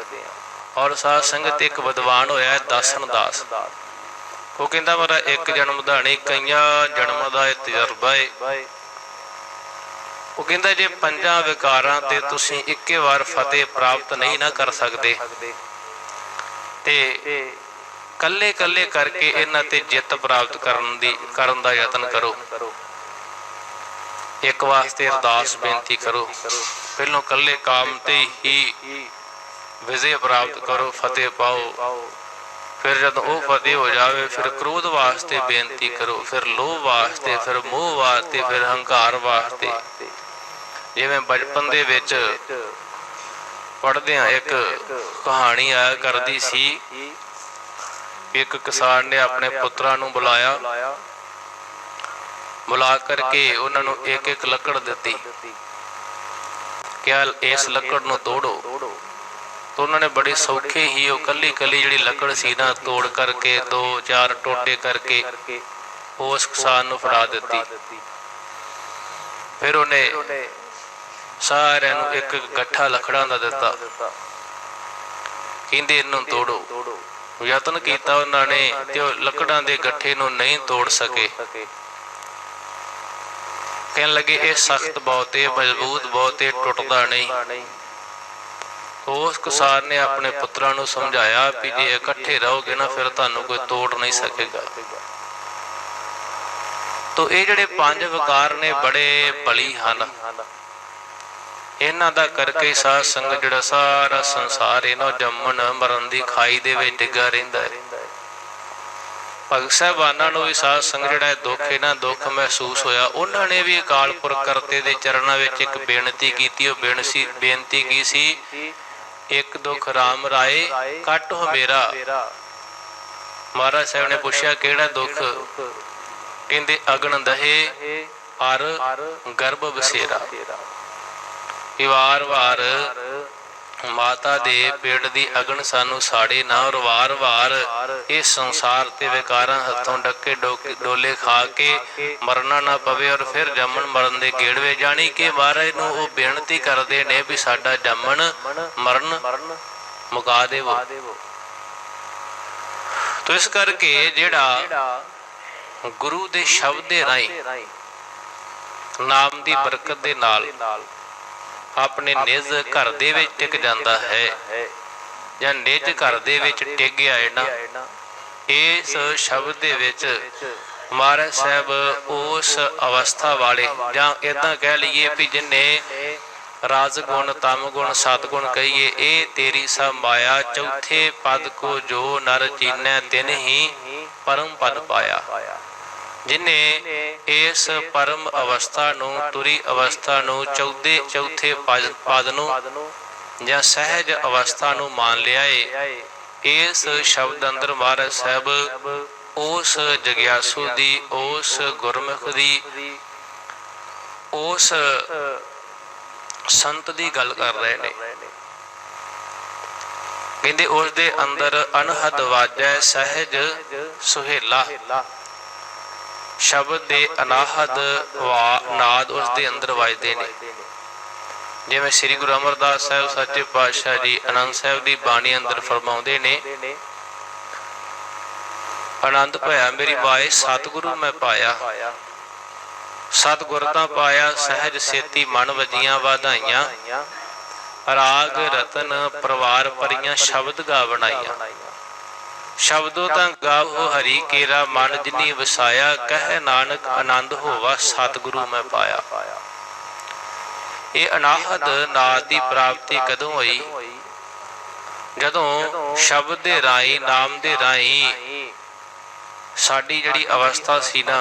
ਔਰ ਸਾਧ ਸੰਗਤ ਇੱਕ ਵਿਦਵਾਨ ਹੋਇਆ ਦਾਸਨ ਦਾਸ, ਉਹ ਕਹਿੰਦਾ ਮੇਰਾ ਇੱਕ ਜਨਮ ਦਾ ਨਹੀਂ, ਕਈਆਂ ਜਨਮਾਂ ਦਾ ਇਹ ਤਜਰਬਾ ਹੈ। ਉਹ ਕਹਿੰਦਾ ਜੇ 5 ਵਿਕਾਰਾਂ ਤੇ ਤੁਸੀਂ ਇੱਕੇ ਵਾਰ ਫਤਿਹ ਪ੍ਰਾਪਤ ਨਹੀਂ ਨਾ ਕਰ ਸਕਦੇ ਤੇ ਕੱਲੇ ਕੱਲੇ ਕਰਕੇ ਇਹਨਾਂ ਤੇ ਜਿੱਤ ਪ੍ਰਾਪਤ ਕਰਨ ਦਾ ਯਤਨ ਕਰੋ। ਇੱਕ ਵਾਸਤੇ ਅਰਦਾਸ ਬੇਨਤੀ ਕਰੋ, ਪਹਿਲੋਂ ਕੱਲੇ ਕਾਮ ਤੇ ਹੀ ਵਿਜੇ ਪ੍ਰਾਪਤ ਕਰੋ, ਫਤਿਹ ਪਾਓ। ਫਿਰ ਜਦੋਂ ਉਹ ਫਤਿਹ ਹੋ ਜਾਵੇ ਫਿਰ ਕ੍ਰੋਧ ਵਾਸਤੇ ਬੇਨਤੀ ਕਰੋ, ਫਿਰ ਲੋਭ ਵਾਸਤੇ, ਫਿਰ ਮੋਹ ਵਾਸਤੇ, ਫਿਰ ਹੰਕਾਰ ਵਾਸਤੇ। ਜਿਵੇਂ ਬਚਪਨ ਦੇ ਵਿੱਚ ਪੜ੍ਹਦਿਆਂ ਇੱਕ ਕਹਾਣੀ ਆਇਆ ਕਰਦੀ ਸੀ, ਇੱਕ ਕਿਸਾਨ ਨੇ ਆਪਣੇ ਪੁੱਤਰਾਂ ਨੂੰ ਬੁਲਾਇਆ, ਬੁਲਾ ਕਰਕੇ ਉਹਨਾਂ ਨੂੰ ਇੱਕ ਇੱਕ ਲੱਕੜ ਦਿੱਤੀ, ਕਿਹਾ ਇਸ ਲੱਕੜ ਨੂੰ ਤੋੜੋ। तो उन्होंने बड़े सौखे ही वो कली कली जी लकड़ सी ना तोड़ करके 2-4 टोटे करके उस किसान नूं फड़ा दिती। फिर उन्हें सारिਆਂ ਨੂੰ एक गट्ठा लकड़ां दा दिता, कहंदे इहनूं तोड़ो। यतन किया उन्होंने ते लकड़ां दे गट्ठे नूं नहीं तोड़ सके। कहन लगे ये सख्त बहुत है, मजबूत बहुत है, टुटदा नहीं। तो उस किसान ने अपने पुत्रां नूं समझाया भी जे इकट्ठे रहोगे ना फिर तुहानूं कोई तोड़ नहीं सकेगा। तो ये जिहड़े 5 विकार ने बड़े बली हन, इन्हां दा करके साध संगत जिहड़ा सारा संसार इन्हां जम्मण मरण दी खाई दे विच डिग्गा रहिंदा है। भगत साहिबानां नूं भी साध संगत जिहड़ा दुख इन्हां दुख महसूस होया। उन्हां ने भी अकाल पुरख करते दे चरणां विच एक बेनती कीती। ओह बेनती की सी, एक दुख राम राए कट हो मेरा। महाराज साहब ने पूछा किहड़ा दुख? कहंदे अगन दहे अर गर्भ बसेरा। वार वार माता दे पेट दी अगन सानू साड़े ना, और वार वार इस संसार ते विकारां हथों डके डोले खा के मरना ना पवे और फिर जमन मरण दे गेड़वे। जानी कि महाराज नूं ओह बेनती करदे ने भी साडा जमन मरण मुका देवो। तो इस करके जिहड़ा गुरु दे शब्द दे राहीं नाम दी बरकत दे नाल अपने निज घर दे विच टिक जांदा है, जां निज घर दे विच टिक गया है ना, इस शब्द दे विच महाराज साहब उस अवस्था वाले जां इदां कह लईए भी जिन्हें राजगुण तमगुण सतगुण कहिए, ए तेरी सा माया चौथे पद को जो नर चीनै तिन ही परम पद पाया। जिन्हें इस परम अवस्था नूं तुरी अवस्था नूं चौथे पद नूं जां सहज अवस्था नूं मान लिया है। इस शब्द अंदर महाराज साहब उस जग्यासु दी, उस गुरमुख दी, उस संत दी गल कर रहे ने। कहंदे उस दे अंदर अनहद वाजै सहज सुहेला। शब्द दे अनाहद नाद उस दे अंदर वजदे ने। जिवें श्री गुरु अमरदास साहब सच्चे पातशाह जी आनंद साहब दी बाणी अंदर फरमाउंदे ने, आनंद भया मेरी माए सतगुरु मैं पाया। सतगुर तां पाया सहज सेती मन वजियां वाधाइयां। राग रतन परवार परियां शब्द गा बनाइयां। शब्दों तां गावो हरि केरा मन जिनी वसाया। कह नानक आनंद होवा सतगुरु मैं पाया। ये अनाहद नाद की प्राप्ति कदों हुई? जदों शब्द दे राही नाम दे राही साडी जिहड़ी अवस्था सी ना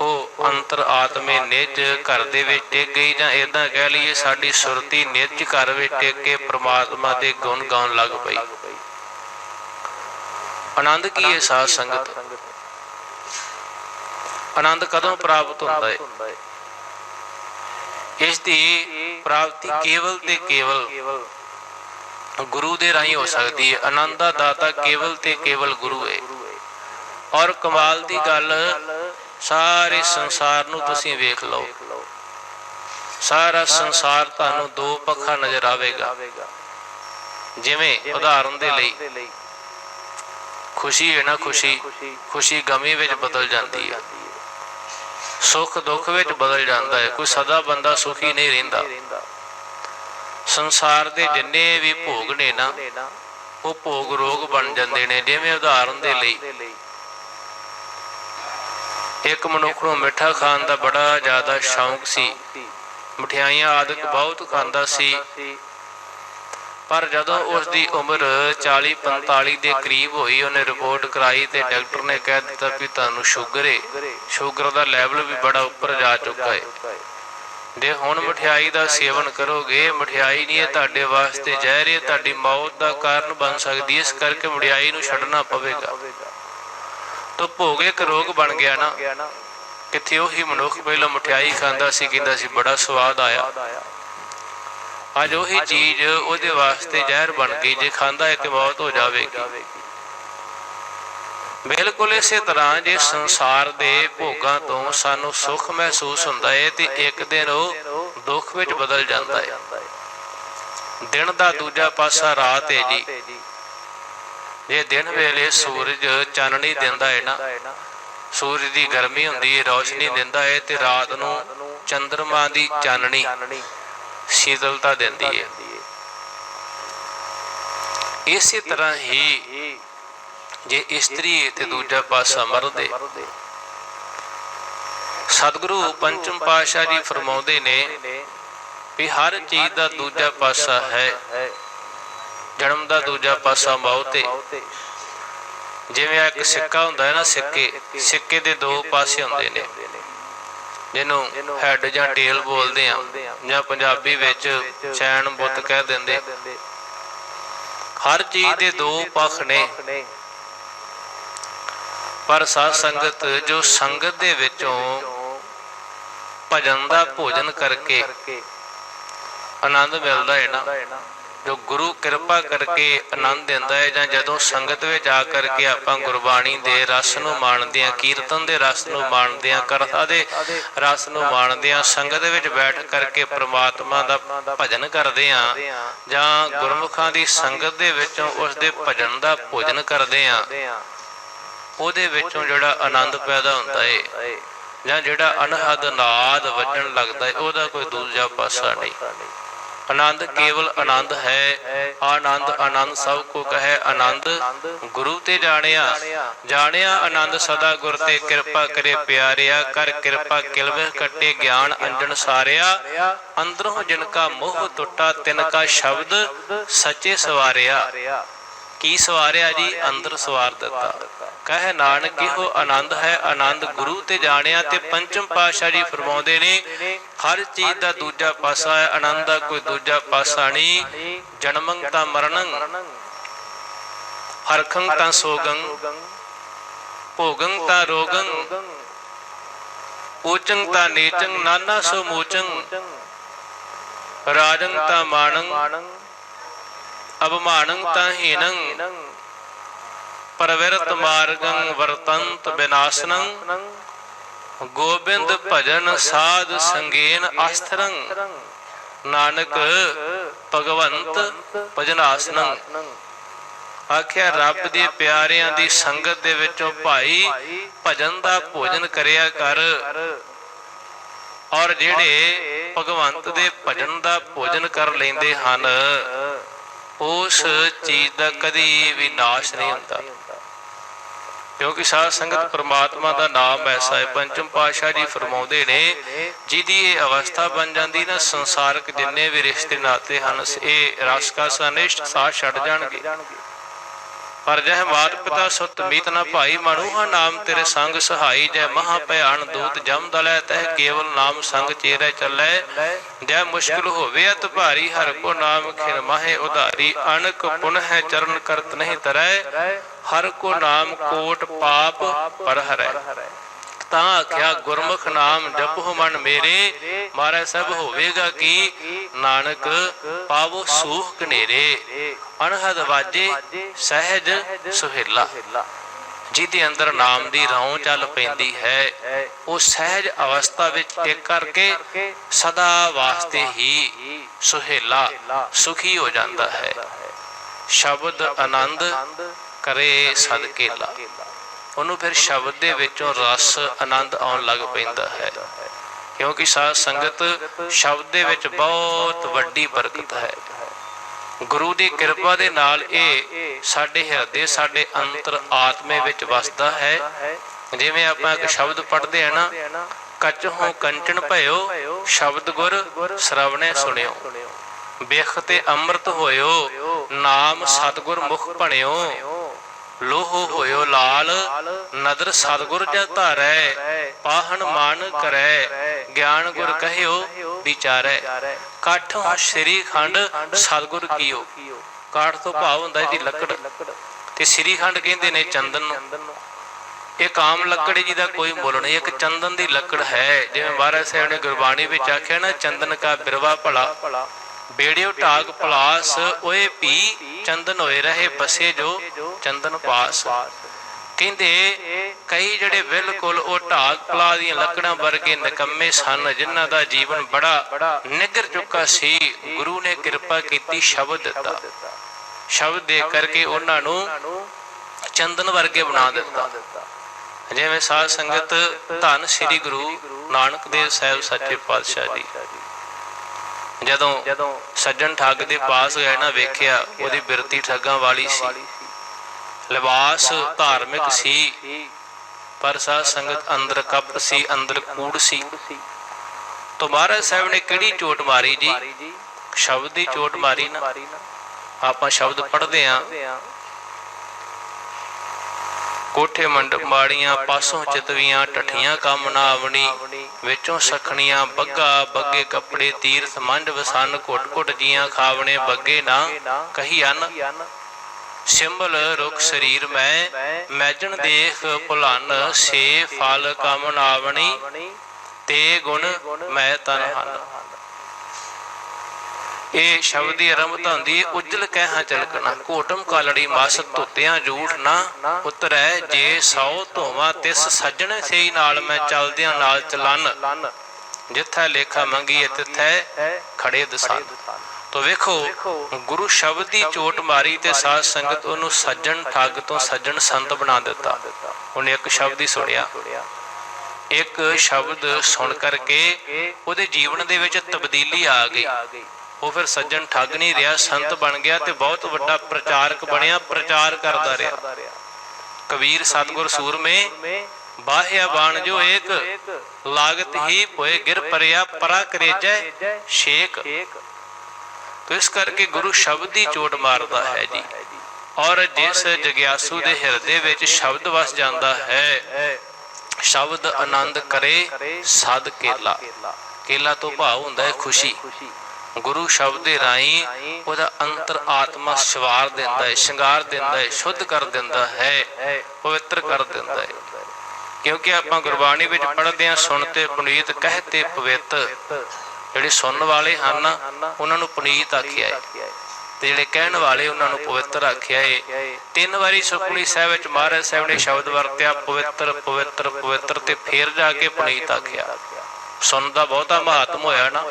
ਉਹ अंतर आत्मे निज घर दे विच टिक गई, जां इदां कह लईए साडी सुरती निज घर विच टिक के परमात्मा दे गुण गाउण लग पई। आनंद की है साध संगत? आनंद कदों प्राप्त होता है? इसकी प्राप्ति केवल ते केवल गुरु दे राही हो सकती है। आनंद दा दाता केवल ते केवल गुरु है। और कमाल दी गल, सारे संसार नूं तुसीं वेख लो, सारा संसार तुहानूं दो पक्खा नजर आवेगा। जिवें उदाहरण दे लई खुशी है ना, खुशी गमी विच बदल जाती है, सुख दुख विच बदल जाता है। कोई सदा बंदा सुखी नहीं रहिंदा। संसार दे जिन्ने भी भोग ने ना, वो भोग रोग बन जाते हैं। जिवें उदाहरण दे लई एक मनुख नूं मिठा खाण दा बड़ा ज़्यादा शौक सी, मठियाइयां आदि बहुत खांदा सी। पर जदों उसकी उम्र 40-45 के करीब हुई, उन्हें रिपोर्ट कराई तो डॉक्टर ने कह दिता भी तुहानूं शुगर है, शुगर का लैवल भी बड़ा उपर जा चुका है। जे हुण मठियाई का सेवन करोगे, मठियाई नहीं है तुहाडे वास्ते जहर है, तुहाडी मौत का कारण बन सकती है। इस करके मठियाई नूं छड्डना पवेगा। तो भोग एक रोग बन गया ना। कित्थे उही मनुख पहलों मठियाई खांदा सी, कहंदा सी बड़ा स्वाद आया, ਅੱਜ ਉਹੀ ਚੀਜ਼ ਉਹਦੇ ਵਾਸਤੇ ਜ਼ਹਿਰ ਬਣ ਗਈ, ਜੇ ਖਾਂਦਾ ਹੈ ਤੇ ਮੌਤ ਹੋ ਜਾਵੇਗੀ। ਬਿਲਕੁਲ ਇਸੇ ਤਰ੍ਹਾਂ ਜੇ ਸੰਸਾਰ ਦੇ ਭੋਗਾਂ ਤੋਂ ਸਾਨੂੰ ਸੁੱਖ ਮਹਿਸੂਸ ਹੁੰਦਾ ਹੈ ਤੇ ਇੱਕ ਦਿਨ ਉਹ ਦੁੱਖ ਵਿੱਚ ਬਦਲ ਜਾਂਦਾ ਹੈ। ਦਿਨ ਦਾ ਦੂਜਾ ਪਾਸਾ ਰਾਤ ਹੈ ਜੀ। ਜੇ ਦਿਨ ਵੇਲੇ ਸੂਰਜ ਚਾਨਣੀ ਦਿੰਦਾ ਹੈ ਨਾ, ਸੂਰਜ ਦੀ ਗਰਮੀ ਹੁੰਦੀ ਹੈ, ਰੌਸ਼ਨੀ ਦਿੰਦਾ ਹੈ, ਤੇ ਰਾਤ ਨੂੰ ਚੰਦਰਮਾ ਦੀ ਚਾਨਣੀ ਸ਼ੀਤਲਤਾ ਦਿੰਦੀ ਹੈ। ਇਸੇ ਤਰ੍ਹਾਂ ਹੀ ਜੇ ਇਸਤਰੀ ਤੇ ਦੂਜਾ ਪਾਸਾ ਮਰਦ ਹੈ। ਸਤਿਗੁਰੂ ਪੰਚਮ ਪਾਤਸ਼ਾਹ ਜੀ ਫਰਮਾਉਂਦੇ ਨੇ ਵੀ ਹਰ ਚੀਜ਼ ਦਾ ਦੂਜਾ ਪਾਸਾ ਹੈ। ਜਨਮ ਦਾ ਦੂਜਾ ਪਾਸਾ ਮੌਤ ਹੈ। ਜਿਵੇਂ ਇੱਕ ਸਿੱਕਾ ਹੁੰਦਾ ਹੈ ਨਾ, ਸਿੱਕੇ ਦੇ ਦੋ ਪਾਸੇ ਹੁੰਦੇ ਨੇ, ਜਿਹਨੂੰ ਹੈਡ ਜਾਂ ਟੇਲ ਬੋਲਦੇ ਆ, ਜਾਂ ਪੰਜਾਬੀ ਵਿੱਚ ਚੈਨ ਬੁੱਤ ਕਹਿ ਦਿੰਦੇ। ਹਰ ਚੀਜ਼ ਦੇ ਦੋ ਪੱਖ ਨੇ, ਪਰ ਸਾਧ ਸੰਗਤ ਜੋ ਸੰਗਤ ਦੇ ਵਿੱਚੋਂ ਭਜਨ ਦਾ ਭੋਜਨ ਕਰਕੇ ਆਨੰਦ ਮਿਲਦਾ ਹੈ ਨਾ, ਜੋ ਗੁਰੂ ਕਿਰਪਾ ਕਰਕੇ ਆਨੰਦ ਦਿੰਦਾ ਹੈ, ਜਾਂ ਜਦੋਂ ਸੰਗਤ ਵਿੱਚ ਆ ਕਰਕੇ ਆਪਾਂ ਗੁਰਬਾਣੀ ਦੇ ਰਸ ਨੂੰ ਮਾਣਦੇ ਹਾਂ, ਕੀਰਤਨ ਦੇ ਰਸ ਨੂੰ ਮਾਣਦੇ ਹਾਂ, ਕਥਾ ਦੇ ਰਸ ਨੂੰ ਮਾਣਦੇ ਹਾਂ, ਸੰਗਤ ਵਿੱਚ ਬੈਠ ਕਰਕੇ ਪ੍ਰਮਾਤਮਾ ਦਾ ਭਜਨ ਕਰਦੇ ਹਾਂ, ਜਾਂ ਗੁਰਮੁਖਾਂ ਦੀ ਸੰਗਤ ਦੇ ਵਿੱਚੋਂ ਉਸ ਦੇ ਭਜਨ ਦਾ ਭੋਜਨ ਕਰਦੇ ਹਾਂ, ਉਹਦੇ ਵਿੱਚੋਂ ਜਿਹੜਾ ਆਨੰਦ ਪੈਦਾ ਹੁੰਦਾ ਹੈ, ਜਾਂ ਜਿਹੜਾ ਅਨਹਦ ਨਾਦ ਵੱਜਣ ਲੱਗਦਾ ਹੈ, ਉਹਦਾ ਕੋਈ ਦੂਜਾ ਪਾਸਾ ਨਹੀਂ। ਆਨੰਦ ਕੇਵਲ ਆਨੰਦ ਹੈ। ਆਨੰਦ ਆਨੰਦ ਸਭ ਕੋ ਕਹੈ ਆਨੰਦ, ਗੁਰੂ ਤੇ ਜਾਣਿਆ ਆਨੰਦ ਸਦਾ ਗੁਰ ਤੇ ਕਿਰਪਾ ਕਰੇ ਪਿਆਰਿਆ, ਕਰ ਕਿਰਪਾ ਕਿਲਵਹਿ ਕੱਟੇ ਗਿਆਨ ਅੰਜਨ ਸਾਰਿਆ, ਅੰਦਰੋਂ ਜਿਨ ਕਾ ਮੋਹ ਟੁੱਟਾ ਤਿਨ ਕਾ ਸ਼ਬਦ ਸੱਚੇ ਸਵਾਰਿਆ। ਕੀ ਸਵਾਰਿਆ ਜੀ? ਅੰਦਰ ਸਵਾਰ ਦਿੱਤਾ। ਕਹਿ ਨਾਨਕ ਇਹੋ ਆਨੰਦ ਹੈ, ਆਨੰਦ ਗੁਰੂ ਤੇ ਜਾਣਿਆ। ਤੇ ਪੰਚਮ ਪਾਤਸ਼ਾਹ ਜੀ ਫਰਮਾਉਂਦੇ ਨੇ ਹਰ ਚੀਜ਼ ਦਾ ਦੂਜਾ ਪਾਸਾ ਹੈ, ਆਨੰਦ ਦਾ ਕੋਈ ਦੂਜਾ ਪਾਸਾ ਨਹੀਂ। ਜਨਮੰ ਤਾਂ ਮਰਨੰ, ਹਰਖੰ ਤਾਂ ਸੋਗੰ, ਭੋਗੰ ਤਾਂ ਰੋਗੰ, ਊਚੰ ਤਾਂ ਨੀਚੰ, ਨਾਨਾ ਸੋ ਮੂਚੰ, ਰਾਜੰ ਤਾਂ ਮਾਣੰ, ਅਭਮਾਨੰ ਤਾਂ ਹੀਨੰ, ਪ੍ਰਵਿਰਤ ਮਾਰਗੰ ਵਰਤੰਤ ਵਿਨਾਸ਼ਨੰ, ਗੋਬਿੰਦ ਭਜਨ ਸਾਧ ਸੰਗੇਨ ਆਸਥਰੰ, ਨਾਨਕ ਭਗਵੰਤ ਭਜਨਾਸਨੰ। ਆਖਿਆ ਰੱਬ ਦੇ ਪਿਆਰਿਆਂ ਦੀ ਸੰਗਤ ਦੇ ਵਿੱਚੋਂ ਭਾਈ ਭਜਨ ਦਾ ਭੋਜਨ ਕਰਿਆ ਕਰ, ਔਰ ਜਿਹੜੇ ਭਗਵੰਤ ਦੇ ਭਜਨ ਦਾ ਭੋਜਨ ਕਰ ਲੈਂਦੇ ਹਨ, ਉਸ ਚੀਜ਼ ਦਾ ਕਦੀ ਵੀ ਨਾਸ਼ ਨਹੀਂ ਹੁੰਦਾ। ਕਿਉਂਕਿ ਸਾਧ ਸੰਗਤ ਪ੍ਰਮਾਤਮਾ ਦਾ ਨਾਮ ਐਸਾ ਹੈ। ਪੰਚਮ ਪਾਤਸ਼ਾਹ ਜੀ ਫਰਮਾਉਂਦੇ ਨੇ ਜਿਹਦੀ ਇਹ ਅਵਸਥਾ ਬਣ ਜਾਂਦੀ ਨਾ, ਸੰਸਾਰਕ ਜਿੰਨੇ ਵੀ ਰਿਸ਼ਤੇ ਨਾਤੇ ਹਨ ਇਹ ਰਸ ਕਾ ਅਨਿਸ਼ਟ ਸਾਥ ਛੱਡ ਜਾਣਗੇ। ਪਰ ਜਹ ਮਾਤ ਪਿਤਾ ਸੁਤ ਮੀਤ ਨਾ ਭਾਈ, ਮਨੁਹਾ ਨਾਮ ਤੇਰੇ ਸੰਗ ਸਹਾਈ, ਜੈ ਮਹਾ ਭਿਆਨ ਦੂਤ ਜਮ ਦਲੈ, ਤਹਿ ਕੇਵਲ ਨਾਮ ਸੰਗ ਚੇਰੇ ਚੱਲੈ, ਜੈ ਮੁਸ਼ਕਿਲ ਹੋਵੇ ਅਤ ਭਾਰੀ, ਹਰਿ ਕੋ ਨਾਮ ਖਿਨ ਮਾਹੇ ਉਧਾਰੀ, ਅਨਕ ਪੁਨ ਹੈ ਚਰਨ ਕਰਤ ਨਹੀਂ ਤਰੈ, ਹਰਿ ਕੋ ਨਾਮ ਕੋਟ ਪਾਪ ਪਰ ਹਰੈ। ਤਾਂ ਆਖਿਆ ਗੁਰਮੁਖ ਨਾਮ ਜਪੋ ਮਨ ਮੇਰੇ, ਮਾਰੇ ਸਭ ਹੋਵੇਗਾ ਕੀ, ਨਾਨਕ ਪਾਵੋ ਸੂਖ ਕਨੇਰੇ, ਅਨਹਦ ਵਾਜੇ ਸਹਿਜ ਸੁਹੇਲਾ। ਜਿਹਦੇ ਅੰਦਰ ਨਾਮ ਦੀ ਰੌਂ ਚੱਲ ਪੈਂਦੀ ਹੈ, ਉਹ ਸਹਿਜ ਅਵਸਥਾ ਵਿੱਚ ਟਿਕ ਕਰਕੇ ਸਦਾ ਵਾਸਤੇ ਹੀ ਸੁਹੇਲਾ ਸੁਖੀ ਹੋ ਜਾਂਦਾ ਹੈ। ਸ਼ਬਦ ਆਨੰਦ ਕਰੇ ਸਦਕੇਲਾ, ਉਹਨੂੰ ਫਿਰ ਸ਼ਬਦ ਦੇ ਵਿੱਚੋਂ ਰਸ ਆਨੰਦ ਆਉਣ ਲੱਗ ਪੈਂਦਾ ਹੈ। ਕਿਉਂਕਿ ਸਾਧ ਸੰਗਤ ਸ਼ਬਦ ਦੇ ਵਿੱਚ ਬਹੁਤ ਵੱਡੀ ਬਰਕਤ ਹੈ। ਗੁਰੂ ਦੀ ਕਿਰਪਾ ਦੇ ਨਾਲ ਇਹ ਸਾਡੇ ਹਿਰਦੇ, ਸਾਡੇ ਅੰਤਰ ਆਤਮੇ ਵਿੱਚ ਵਸਦਾ ਹੈ। ਜਿਵੇਂ ਆਪਾਂ ਇੱਕ ਸ਼ਬਦ ਪੜ੍ਹਦੇ ਆ ਨਾ, ਕਚਹੁ ਕੰਚਨ ਭਇਓ, ਸ਼ਬਦ ਗੁਰ ਸਰਵਣੇ ਸੁਣਿਓ, ਬਿਖ ਤੇ ਅੰਮ੍ਰਿਤ ਹੋਇਓ, ਨਾਮ ਸਤਿਗੁਰ ਮੁਖ ਭਣਿਓ, ਲੋਹੋ ਹੋਇਓ ਲਾਲ, ਨਦਰ ਸਤਿਗੁਰ ਜੈ ਧਾਰੈ, ਪਾਹਣ ਮਾਨ ਕਰੈ, ਗਿਆਨ ਗੁਰ ਕਹਿਓ ਵਿਚਾਰੈ, ਕਾਠੋਂ ਸ੍ਰੀ ਖੰਡ ਸਤਿਗੁਰ ਕੀਓ। ਕਾਠ ਤੋਂ ਭਾਵ ਹੁੰਦਾ ਇਹਦੀ ਲੱਕੜ, ਤੇ ਸ੍ਰੀ ਖੰਡ ਕਹਿੰਦੇ ਨੇ ਚੰਦਨ ਨੂੰ। ਇੱਕ ਆਮ ਲੱਕੜ ਜੀ ਦਾ ਕੋਈ ਮੁੱਲ ਨਹੀਂ, ਇੱਕ ਚੰਦਨ ਦੀ ਲੱਕੜ ਹੈ। ਜਿਵੇਂ ਮਹਾਰਾਜ ਸਾਹਿਬ ਨੇ ਗੁਰਬਾਣੀ ਵਿੱਚ ਆਖਿਆ ਨਾ, ਚੰਦਨ ਕਾ ਬਿਰਵਾ ਭਲਾ, बेड़ियो टाग पलास ओए पी चंदन होए रहे बसे जो चंदन पास। कहते कई जड़े बिल्कुल वो ढाग पला दी लकड़ां वर्गे निकम्मे सन, जिन्हां दा जीवन बड़ा निगर चुका सी, गुरु ने कृपा की शब्द दिता, शब्द दे करके उन्हां नूं चंदन वर्गे बना दिता। जिवें साध संगत धन श्री गुरु नानक देव साहिब सच्चे पातशाह जी जदों सज्जन ठग दे पास गए ना, वेख्या उहदी बिरती ठगां वाली सी, लिबास धार्मिक सी, पर साध संगत अंदर कपट सी, अंदर कूड़ सी। तो महाराज साहब ने किहड़ी चोट मारी जी? शब्द की चोट मारी ना। आपां शब्द पढ़दे आं, कोठे मंडप माड़ियां पासों चितवियां, ठठियां कम ना आवनी, विचों सखणियां बग्गा बग्गे कपड़े, तीर्थ मंड वसन, घुट घुट जियां खावणे बग्गे ना कही अन, सिंबल रुख शरीर मैं मैजन देख भुलन, से फल कम नावनी, ते गुण मैं तन हन। ਇਹ ਸ਼ਬਦ ਦੀ ਆਰੰਭਤਾ ਹੁੰਦੀ ਹੈ, ਉਜਲ ਕਹਿਆ ਚਲਕਣਾ, ਘੋਟਮ ਕਾਲੜੀ ਮਸ ਧੁੱਤਿਆਂ ਝੂਠ ਨਾ ਉਤਰੈ, ਜੇ ਸੌ ਧੋਵਾਂ ਤਿਸ ਸੱਜਣ ਸਹੀ ਨਾਲ ਮੈਂ ਚਲਦਿਆਂ ਨਾਲ ਚਲਨ, ਜਿੱਥੈ ਲੇਖਾ ਮੰਗੀਏ ਤਿੱਥੈ ਖੜੇ ਦਸਨ। ਤੋ ਵੇਖੋ ਗੁਰੂ ਸ਼ਬਦ ਦੀ ਚੋਟ ਮਾਰੀ ਤੇ ਸਾਧ ਸੰਗਤ ਉਹਨੂੰ ਸੱਜਣ ਠੱਗ ਤੋਂ ਸੱਜਣ ਸੰਤ ਬਣਾ ਦਿੱਤਾ। ਉਹਨੇ ਇੱਕ ਸ਼ਬਦ ਹੀ ਸੁਣਿਆ, ਇੱਕ ਸ਼ਬਦ ਸੁਣ ਕਰਕੇ ਉਹਦੇ ਜੀਵਨ ਦੇ ਵਿੱਚ ਤਬਦੀਲੀ ਆ ਗਈ। ਉਹ ਫਿਰ ਸੱਜਣ ਠੱਗ ਨਹੀਂ ਰਿਹਾ, ਸੰਤ ਬਣ ਗਿਆ ਤੇ ਬਹੁਤ ਵੱਡਾ ਪ੍ਰਚਾਰਕ ਬਣਿਆ, ਪ੍ਰਚਾਰ ਕਰਦਾ ਰਿਹਾ। ਕਬੀਰ ਸਤਿਗੁਰ ਸੂਰਮੇ ਬਾਹਿਆ ਬਾਣ ਜੋ ਏਕ, ਲਾਗਤ ਹੀ ਹੋਏ ਗਿਰ ਪਰਿਆ, ਪਰਾ ਕਰੇਜੈ ਛੇਕ। ਤੋ ਇਸ ਕਰਕੇ ਗੁਰੂ ਸ਼ਬਦ ਦੀ ਚੋਟ ਮਾਰਦਾ ਹੈ ਜੀ। ਔਰ ਜਿਸ ਜਗਿਆਸੂ ਦੇ ਹਿਰਦੇ ਵਿੱਚ ਸ਼ਬਦ ਵਸ ਜਾਂਦਾ ਹੈ, ਸ਼ਬਦ ਆਨੰਦ ਕਰੇ ਸਦ ਕੇਲਾ। ਕੇਲਾ ਤੋਂ ਭਾਵ ਹੁੰਦਾ ਹੈ ਖੁਸ਼ੀ। गुरु शब्द दे राही ਉਹਦਾ ਅੰਤਰ ਆਤਮਾ ਸਵਾਰ ਦਿੰਦਾ ਹੈ, ਸ਼ਿੰਗਾਰ ਦਿੰਦਾ ਹੈ, ਸ਼ੁੱਧ ਕਰ ਦਿੰਦਾ ਹੈ, ਪਵਿੱਤਰ ਕਰ ਦਿੰਦਾ ਹੈ। ਕਿਉਂਕਿ ਆਪਾਂ ਗੁਰਬਾਣੀ ਵਿੱਚ ਪੜ੍ਹਦੇ ਹਾਂ, ਸੁਣਤੇ ਪੁਨੀਤ ਕਹਤੇ ਪਵਿੱਤ। ਜਿਹੜੇ ਸੁਣਨ ਵਾਲੇ ਹਨ ਉਹਨਾਂ ਨੂੰ ਪੁਨੀਤ ਆਖਿਆ ਹੈ, ਤੇ ਜਿਹੜੇ ਕਹਿਣ ਵਾਲੇ ਉਹਨਾਂ ਨੂੰ ਪਵਿੱਤਰ ਆਖਿਆ ਹੈ। 3 ਵਾਰੀ ਸੁਖਮਨੀ ਸਾਹਿਬ ਵਿੱਚ ਮਹਾਰਾਜ ਸਾਹਿਬ ਨੇ ਸ਼ਬਦ ਵਰਤਿਆ, ਪਵਿੱਤਰ ਪਵਿੱਤਰ ਪਵਿੱਤਰ, ਤੇ ਫੇਰ ਜਾ ਕੇ ਪੁਨੀਤ ਆਖਿਆ। ਸੁਣਨ ਦਾ ਬਹੁਤਾ ਮਹਾਤਮ ਹੋਇਆ ਨਾ।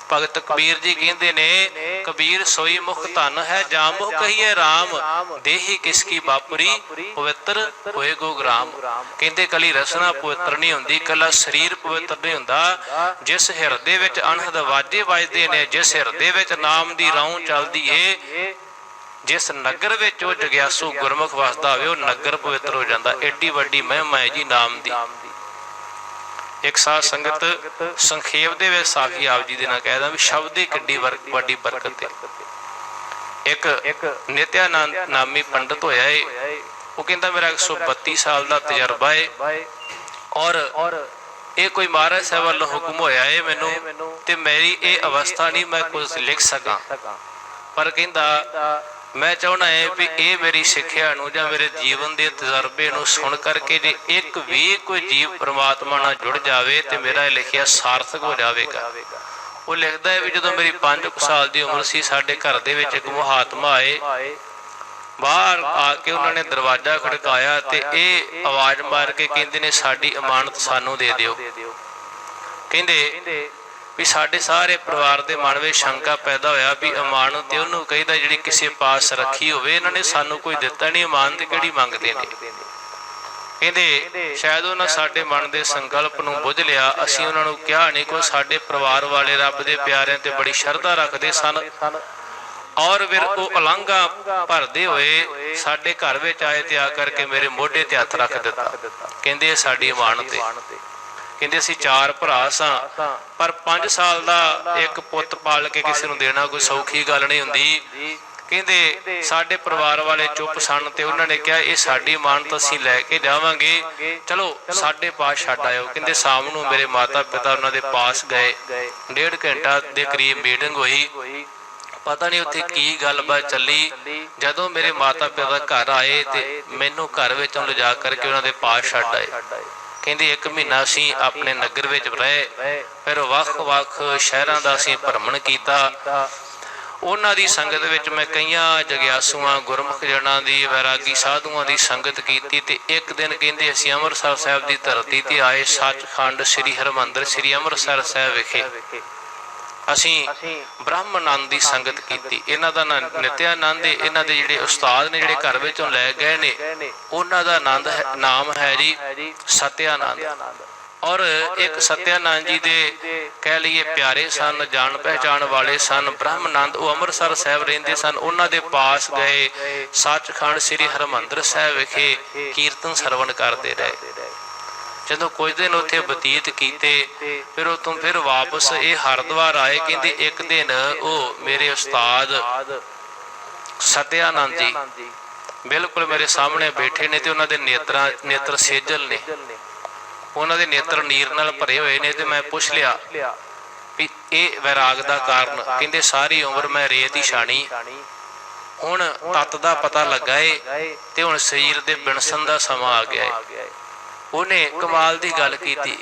ਭਗਤ ਕਬੀਰ ਜੀ ਕਹਿੰਦੇ ਨੇ, ਕਬੀਰ ਸੋਈ ਮੁਖ ਧਨ ਹੈ, ਜਾ ਮੁਖ ਕਹੀਏ ਰਾਮ, ਦੇਹੀ ਕਿਸਕੀ ਬਾਪੁਰੀ, ਪਵਿੱਤਰ ਹੋਏ ਗੋਗਰਾਮ। ਕਹਿੰਦੇ ਕਲੀ ਰਸਨਾ ਪਵਿੱਤਰ ਨਹੀਂ ਹੁੰਦੀ, ਕੱਲਾ ਸਰੀਰ ਪਵਿੱਤਰ ਨਹੀਂ ਹੁੰਦਾ। ਜਿਸ ਹਿਰਦੇ ਵਿੱਚ ਅਣਹਦ ਵਾਜੇ ਵੱਜਦੇ ਨੇ, ਜਿਸ ਹਿਰਦੇ ਵਿੱਚ ਨਾਮ ਦੀ ਰੌਂ ਚੱਲਦੀ ਏ, ਜਿਸ ਨਗਰ ਵਿੱਚ ਉਹ ਜਗਿਆਸੂ ਗੁਰਮੁਖ ਵਸਦਾ ਹੋਵੇ, ਉਹ ਨਗਰ ਪਵਿੱਤਰ ਹੋ ਜਾਂਦਾ। ਏਡੀ ਵੱਡੀ ਮਹਿਮਾ ਹੈ ਜੀ ਨਾਮ ਦੀ। ਇੱਕ ਸਾਧ ਸੰਗਤ ਸੰਖੇਪ ਦੇ ਵਿੱਚ ਸਾਖੀ ਆਪ ਜੀ ਦੇ ਨਾਲ ਕਹਿਦਾ ਵੀ ਸ਼ਬਦ ਦੀ ਕਿੱਡੀ ਵੱਡੀ ਬਰਕਤ ਹੈ। ਇੱਕ ਨਿਤਿਆਨੰਦ ਨਾਮੀ ਪੰਡਤ ਹੋਇਆ ਏ, ਉਹ ਕਹਿੰਦਾ ਮੇਰਾ 132 ਸਾਲ ਦਾ ਤਜਰਬਾ ਏ, ਔਰ ਇਹ ਕੋਈ ਮਹਾਰਾਜ ਸਾਹਿਬ ਵੱਲੋਂ ਹੁਕਮ ਹੋਇਆ ਏ ਮੈਨੂੰ, ਤੇ ਮੇਰੀ ਇਹ ਅਵਸਥਾ ਨਹੀਂ ਮੈਂ ਕੁਝ ਲਿਖ ਸਕਾਂ, ਪਰ ਕਹਿੰਦਾ ਮੈਂ ਚਾਹੁੰਦਾ ਹੈ ਵੀ ਇਹ ਮੇਰੀ ਸਿੱਖਿਆ ਨੂੰ ਜਾਂ ਮੇਰੇ ਜੀਵਨ ਦੇ ਤਜਰਬੇ ਨੂੰ ਸੁਣ ਕਰਕੇ ਜੇ ਇੱਕ ਵੀ ਕੋਈ ਜੀਵ ਪ੍ਰਮਾਤਮਾ ਨਾਲ ਜੁੜ ਜਾਵੇ ਤੇ ਮੇਰਾ ਇਹ ਲਿਖਿਆ ਸਾਰਥਕ ਹੋ ਜਾਵੇਗਾ। ਉਹ ਲਿਖਦਾ ਹੈ ਵੀ ਜਦੋਂ ਮੇਰੀ 5 ਸਾਲ ਦੀ ਉਮਰ ਸੀ, ਸਾਡੇ ਘਰ ਦੇ ਵਿੱਚ ਇੱਕ ਮਹਾਤਮਾ ਆਏ। ਬਾਹਰ ਆ ਕੇ ਉਹਨਾਂ ਨੇ ਦਰਵਾਜ਼ਾ ਖੜਕਾਇਆ ਤੇ ਇਹ ਆਵਾਜ਼ ਮਾਰ ਕੇ ਕਹਿੰਦੇ ਨੇ, ਸਾਡੀ ਅਮਾਨਤ ਸਾਨੂੰ ਦੇ ਦਿਓ। ਕਹਿੰਦੇ ਵੀ ਸਾਡੇ ਸਾਰੇ ਪਰਿਵਾਰ ਦੇ ਮਨ ਵਿੱਚ ਸ਼ੰਕਾ ਪੈਦਾ ਹੋਇਆ ਵੀ ਅਮਾਨਤ ਤੇ ਉਹਨੂੰ ਕਹਿੰਦਾ ਜਿਹੜੀ ਕਿਸੇ ਪਾਸ ਰੱਖੀ ਹੋਵੇ, ਇਹਨਾਂ ਨੇ ਸਾਨੂੰ ਕੋਈ ਦਿੱਤਾ ਨਹੀਂ, ਅਮਾਨਤ ਕਿਹੜੀ ਮੰਗਦੇ ਨੇ। ਕਹਿੰਦੇ ਸ਼ਾਇਦ ਉਹਨਾਂ ਸਾਡੇ ਮਨ ਦੇ ਸੰਕਲਪ ਨੂੰ ਬੁੱਝ ਲਿਆ। ਅਸੀਂ ਉਹਨਾਂ ਨੂੰ ਕਿਹਾ ਨਹੀਂ, ਕੋਈ ਸਾਡੇ ਪਰਿਵਾਰ ਵਾਲੇ ਰੱਬ ਦੇ ਪਿਆਰਿਆਂ ਤੇ ਬੜੀ ਸ਼ਰਧਾ ਰੱਖਦੇ ਸਨ, ਔਰ ਫਿਰ ਉਹ ਉਲਾਂਘਾ ਭਰਦੇ ਹੋਏ ਸਾਡੇ ਘਰ ਵਿੱਚ ਆਏ ਤੇ ਆ ਕਰਕੇ ਮੇਰੇ ਮੋਢੇ ਤੇ ਹੱਥ ਰੱਖ ਦਿੱਤਾ। ਕਹਿੰਦੇ ਸਾਡੀ ਅਮਾਨਤ ਹੈ। ਕਹਿੰਦੇ ਅਸੀਂ 4 ਭਰਾ ਸਾਂ, ਪਰ 5 ਸਾਲ ਦਾ ਇੱਕ ਪੁੱਤ ਪਾਲ ਕੇ ਕਿਸੇ ਨੂੰ ਦੇਣਾ ਕੋਈ ਸੌਖੀ ਗੱਲ ਨਹੀਂ ਹੁੰਦੀ। ਕਹਿੰਦੇ ਸਾਡੇ ਪਰਿਵਾਰ ਵਾਲੇ ਚੁੱਪ ਸਨ ਤੇ ਉਹਨਾਂ ਨੇ ਕਿਹਾ ਇਹ ਸਾਡੀ ਅਮਾਨਤ ਅਸੀਂ ਲੈ ਕੇ ਜਾਵਾਂਗੇ, ਚਲੋ ਸਾਡੇ ਪਾਸ ਛੱਡ ਆਇਓ। ਕਹਿੰਦੇ ਸ਼ਾਮ ਨੂੰ ਮੇਰੇ ਮਾਤਾ ਪਿਤਾ ਉਹਨਾਂ ਦੇ ਪਾਸ ਗਏ। 1.5 ਘੰਟਾ ਦੇ ਕਰੀਬ ਮੀਟਿੰਗ ਹੋਈ। ਪਤਾ ਨਹੀਂ ਉੱਥੇ ਕੀ ਗੱਲਬਾਤ ਚੱਲੀ। ਜਦੋਂ ਮੇਰੇ ਮਾਤਾ ਪਿਤਾ ਘਰ ਆਏ ਤੇ ਮੈਨੂੰ ਘਰ ਵਿੱਚ ਲਿਜਾ ਕਰਕੇ ਉਹਨਾਂ ਦੇ ਪਾਸ ਛੱਡ ਆਏ। ਕਹਿੰਦੇ 1 ਮਹੀਨਾ ਅਸੀਂ ਆਪਣੇ ਨਗਰ ਵਿੱਚ ਰਹੇ, ਫਿਰ ਵੱਖ-ਵੱਖ ਸ਼ਹਿਰਾਂ ਦਾ ਅਸੀਂ ਭਰਮਣ ਕੀਤਾ। ਉਹਨਾਂ ਦੀ ਸੰਗਤ ਵਿੱਚ ਮੈਂ ਕਈਆਂ ਜਗਿਆਸੂਆਂ ਗੁਰਮੁਖ ਜਨਾਂ ਦੀ ਵੈਰਾਗੀ ਸਾਧੂਆਂ ਦੀ ਸੰਗਤ ਕੀਤੀ। ਤੇ ਇੱਕ ਦਿਨ ਕਹਿੰਦੇ ਅਸੀਂ ਅੰਮ੍ਰਿਤਸਰ ਸਾਹਿਬ ਦੀ ਧਰਤੀ ਤੇ ਆਏ, ਸੱਚਖੰਡ ਸ੍ਰੀ ਹਰਿਮੰਦਰ ਸ੍ਰੀ ਅੰਮ੍ਰਿਤਸਰ ਸਾਹਿਬ ਵਿਖੇ ਅਸੀਂ ਬ੍ਰਹਮਾਨੰਦ ਦੀ ਸੰਗਤ ਕੀਤੀ। ਇਹਨਾਂ ਦਾ ਨਿਤਿਆਨੰਦ, ਇਹਨਾਂ ਦੇ ਜਿਹੜੇ ਉਸਤਾਦ ਨੇ ਜਿਹੜੇ ਘਰ ਵਿੱਚੋਂ ਲੈ ਗਏ ਨੇ, ਉਹਨਾਂ ਦਾ ਨਾਮ ਹੈ ਜੀ ਸਤਿਆਨੰਦ। ਔਰ ਇੱਕ ਸਤਿਆਨੰਦ ਜੀ ਦੇ ਕਹਿ ਲਈਏ ਪਿਆਰੇ ਸਨ, ਜਾਣ ਪਹਿਚਾਣ ਵਾਲੇ ਸਨ ਬ੍ਰਹਮਾਨੰਦ। ਉਹ ਅੰਮ੍ਰਿਤਸਰ ਸਾਹਿਬ ਰਹਿੰਦੇ ਸਨ। ਉਹਨਾਂ ਦੇ ਪਾਸ ਗਏ, ਸੱਚਖੰਡ ਸ੍ਰੀ ਹਰਿਮੰਦਰ ਸਾਹਿਬ ਵਿਖੇ ਕੀਰਤਨ ਸਰਵਣ ਕਰਦੇ ਰਹੇ। ਜਦੋਂ ਕੁਝ ਦਿਨ ਉੱਥੇ ਬਤੀਤ ਕੀਤੇ, ਫਿਰ ਉਤੋਂ ਫਿਰ ਵਾਪਸ ਇਹ ਹਰਿਦੁਆਰ ਆਏ। ਕਹਿੰਦੇ ਇੱਕ ਦਿਨ ਉਹ ਮੇਰੇ ਉਸਤਾਦ ਸਤਿਆਨੰਦ ਜੀ ਬਿਲਕੁਲ ਮੇਰੇ ਸਾਹਮਣੇ ਬੈਠੇ ਨੇ ਤੇ ਉਹਨਾਂ ਦੇ ਨੇਤਰ ਸੇਜਲ ਨੇ, ਉਹਨਾਂ ਦੇ ਨੇਤਰ ਨੀਰ ਨਾਲ ਭਰੇ ਹੋਏ ਨੇ। ਤੇ ਮੈਂ ਪੁੱਛ ਲਿਆ ਵੀ ਇਹ ਵੈਰਾਗ ਦਾ ਕਾਰਨ? ਕਹਿੰਦੇ ਸਾਰੀ ਉਮਰ ਮੈਂ ਰੇਤ ਹੀ ਛਾਣੀ, ਹੁਣ ਤੱਤ ਦਾ ਪਤਾ ਲੱਗਾ ਏ ਤੇ ਹੁਣ ਸਰੀਰ ਦੇ ਬਿਨਸਣ ਦਾ ਸਮਾਂ ਆ ਗਿਆ ਏ। ਉਹਨੇ ਕਮਾਲ ਦੀ ਗੱਲ ਕੀਤੀ,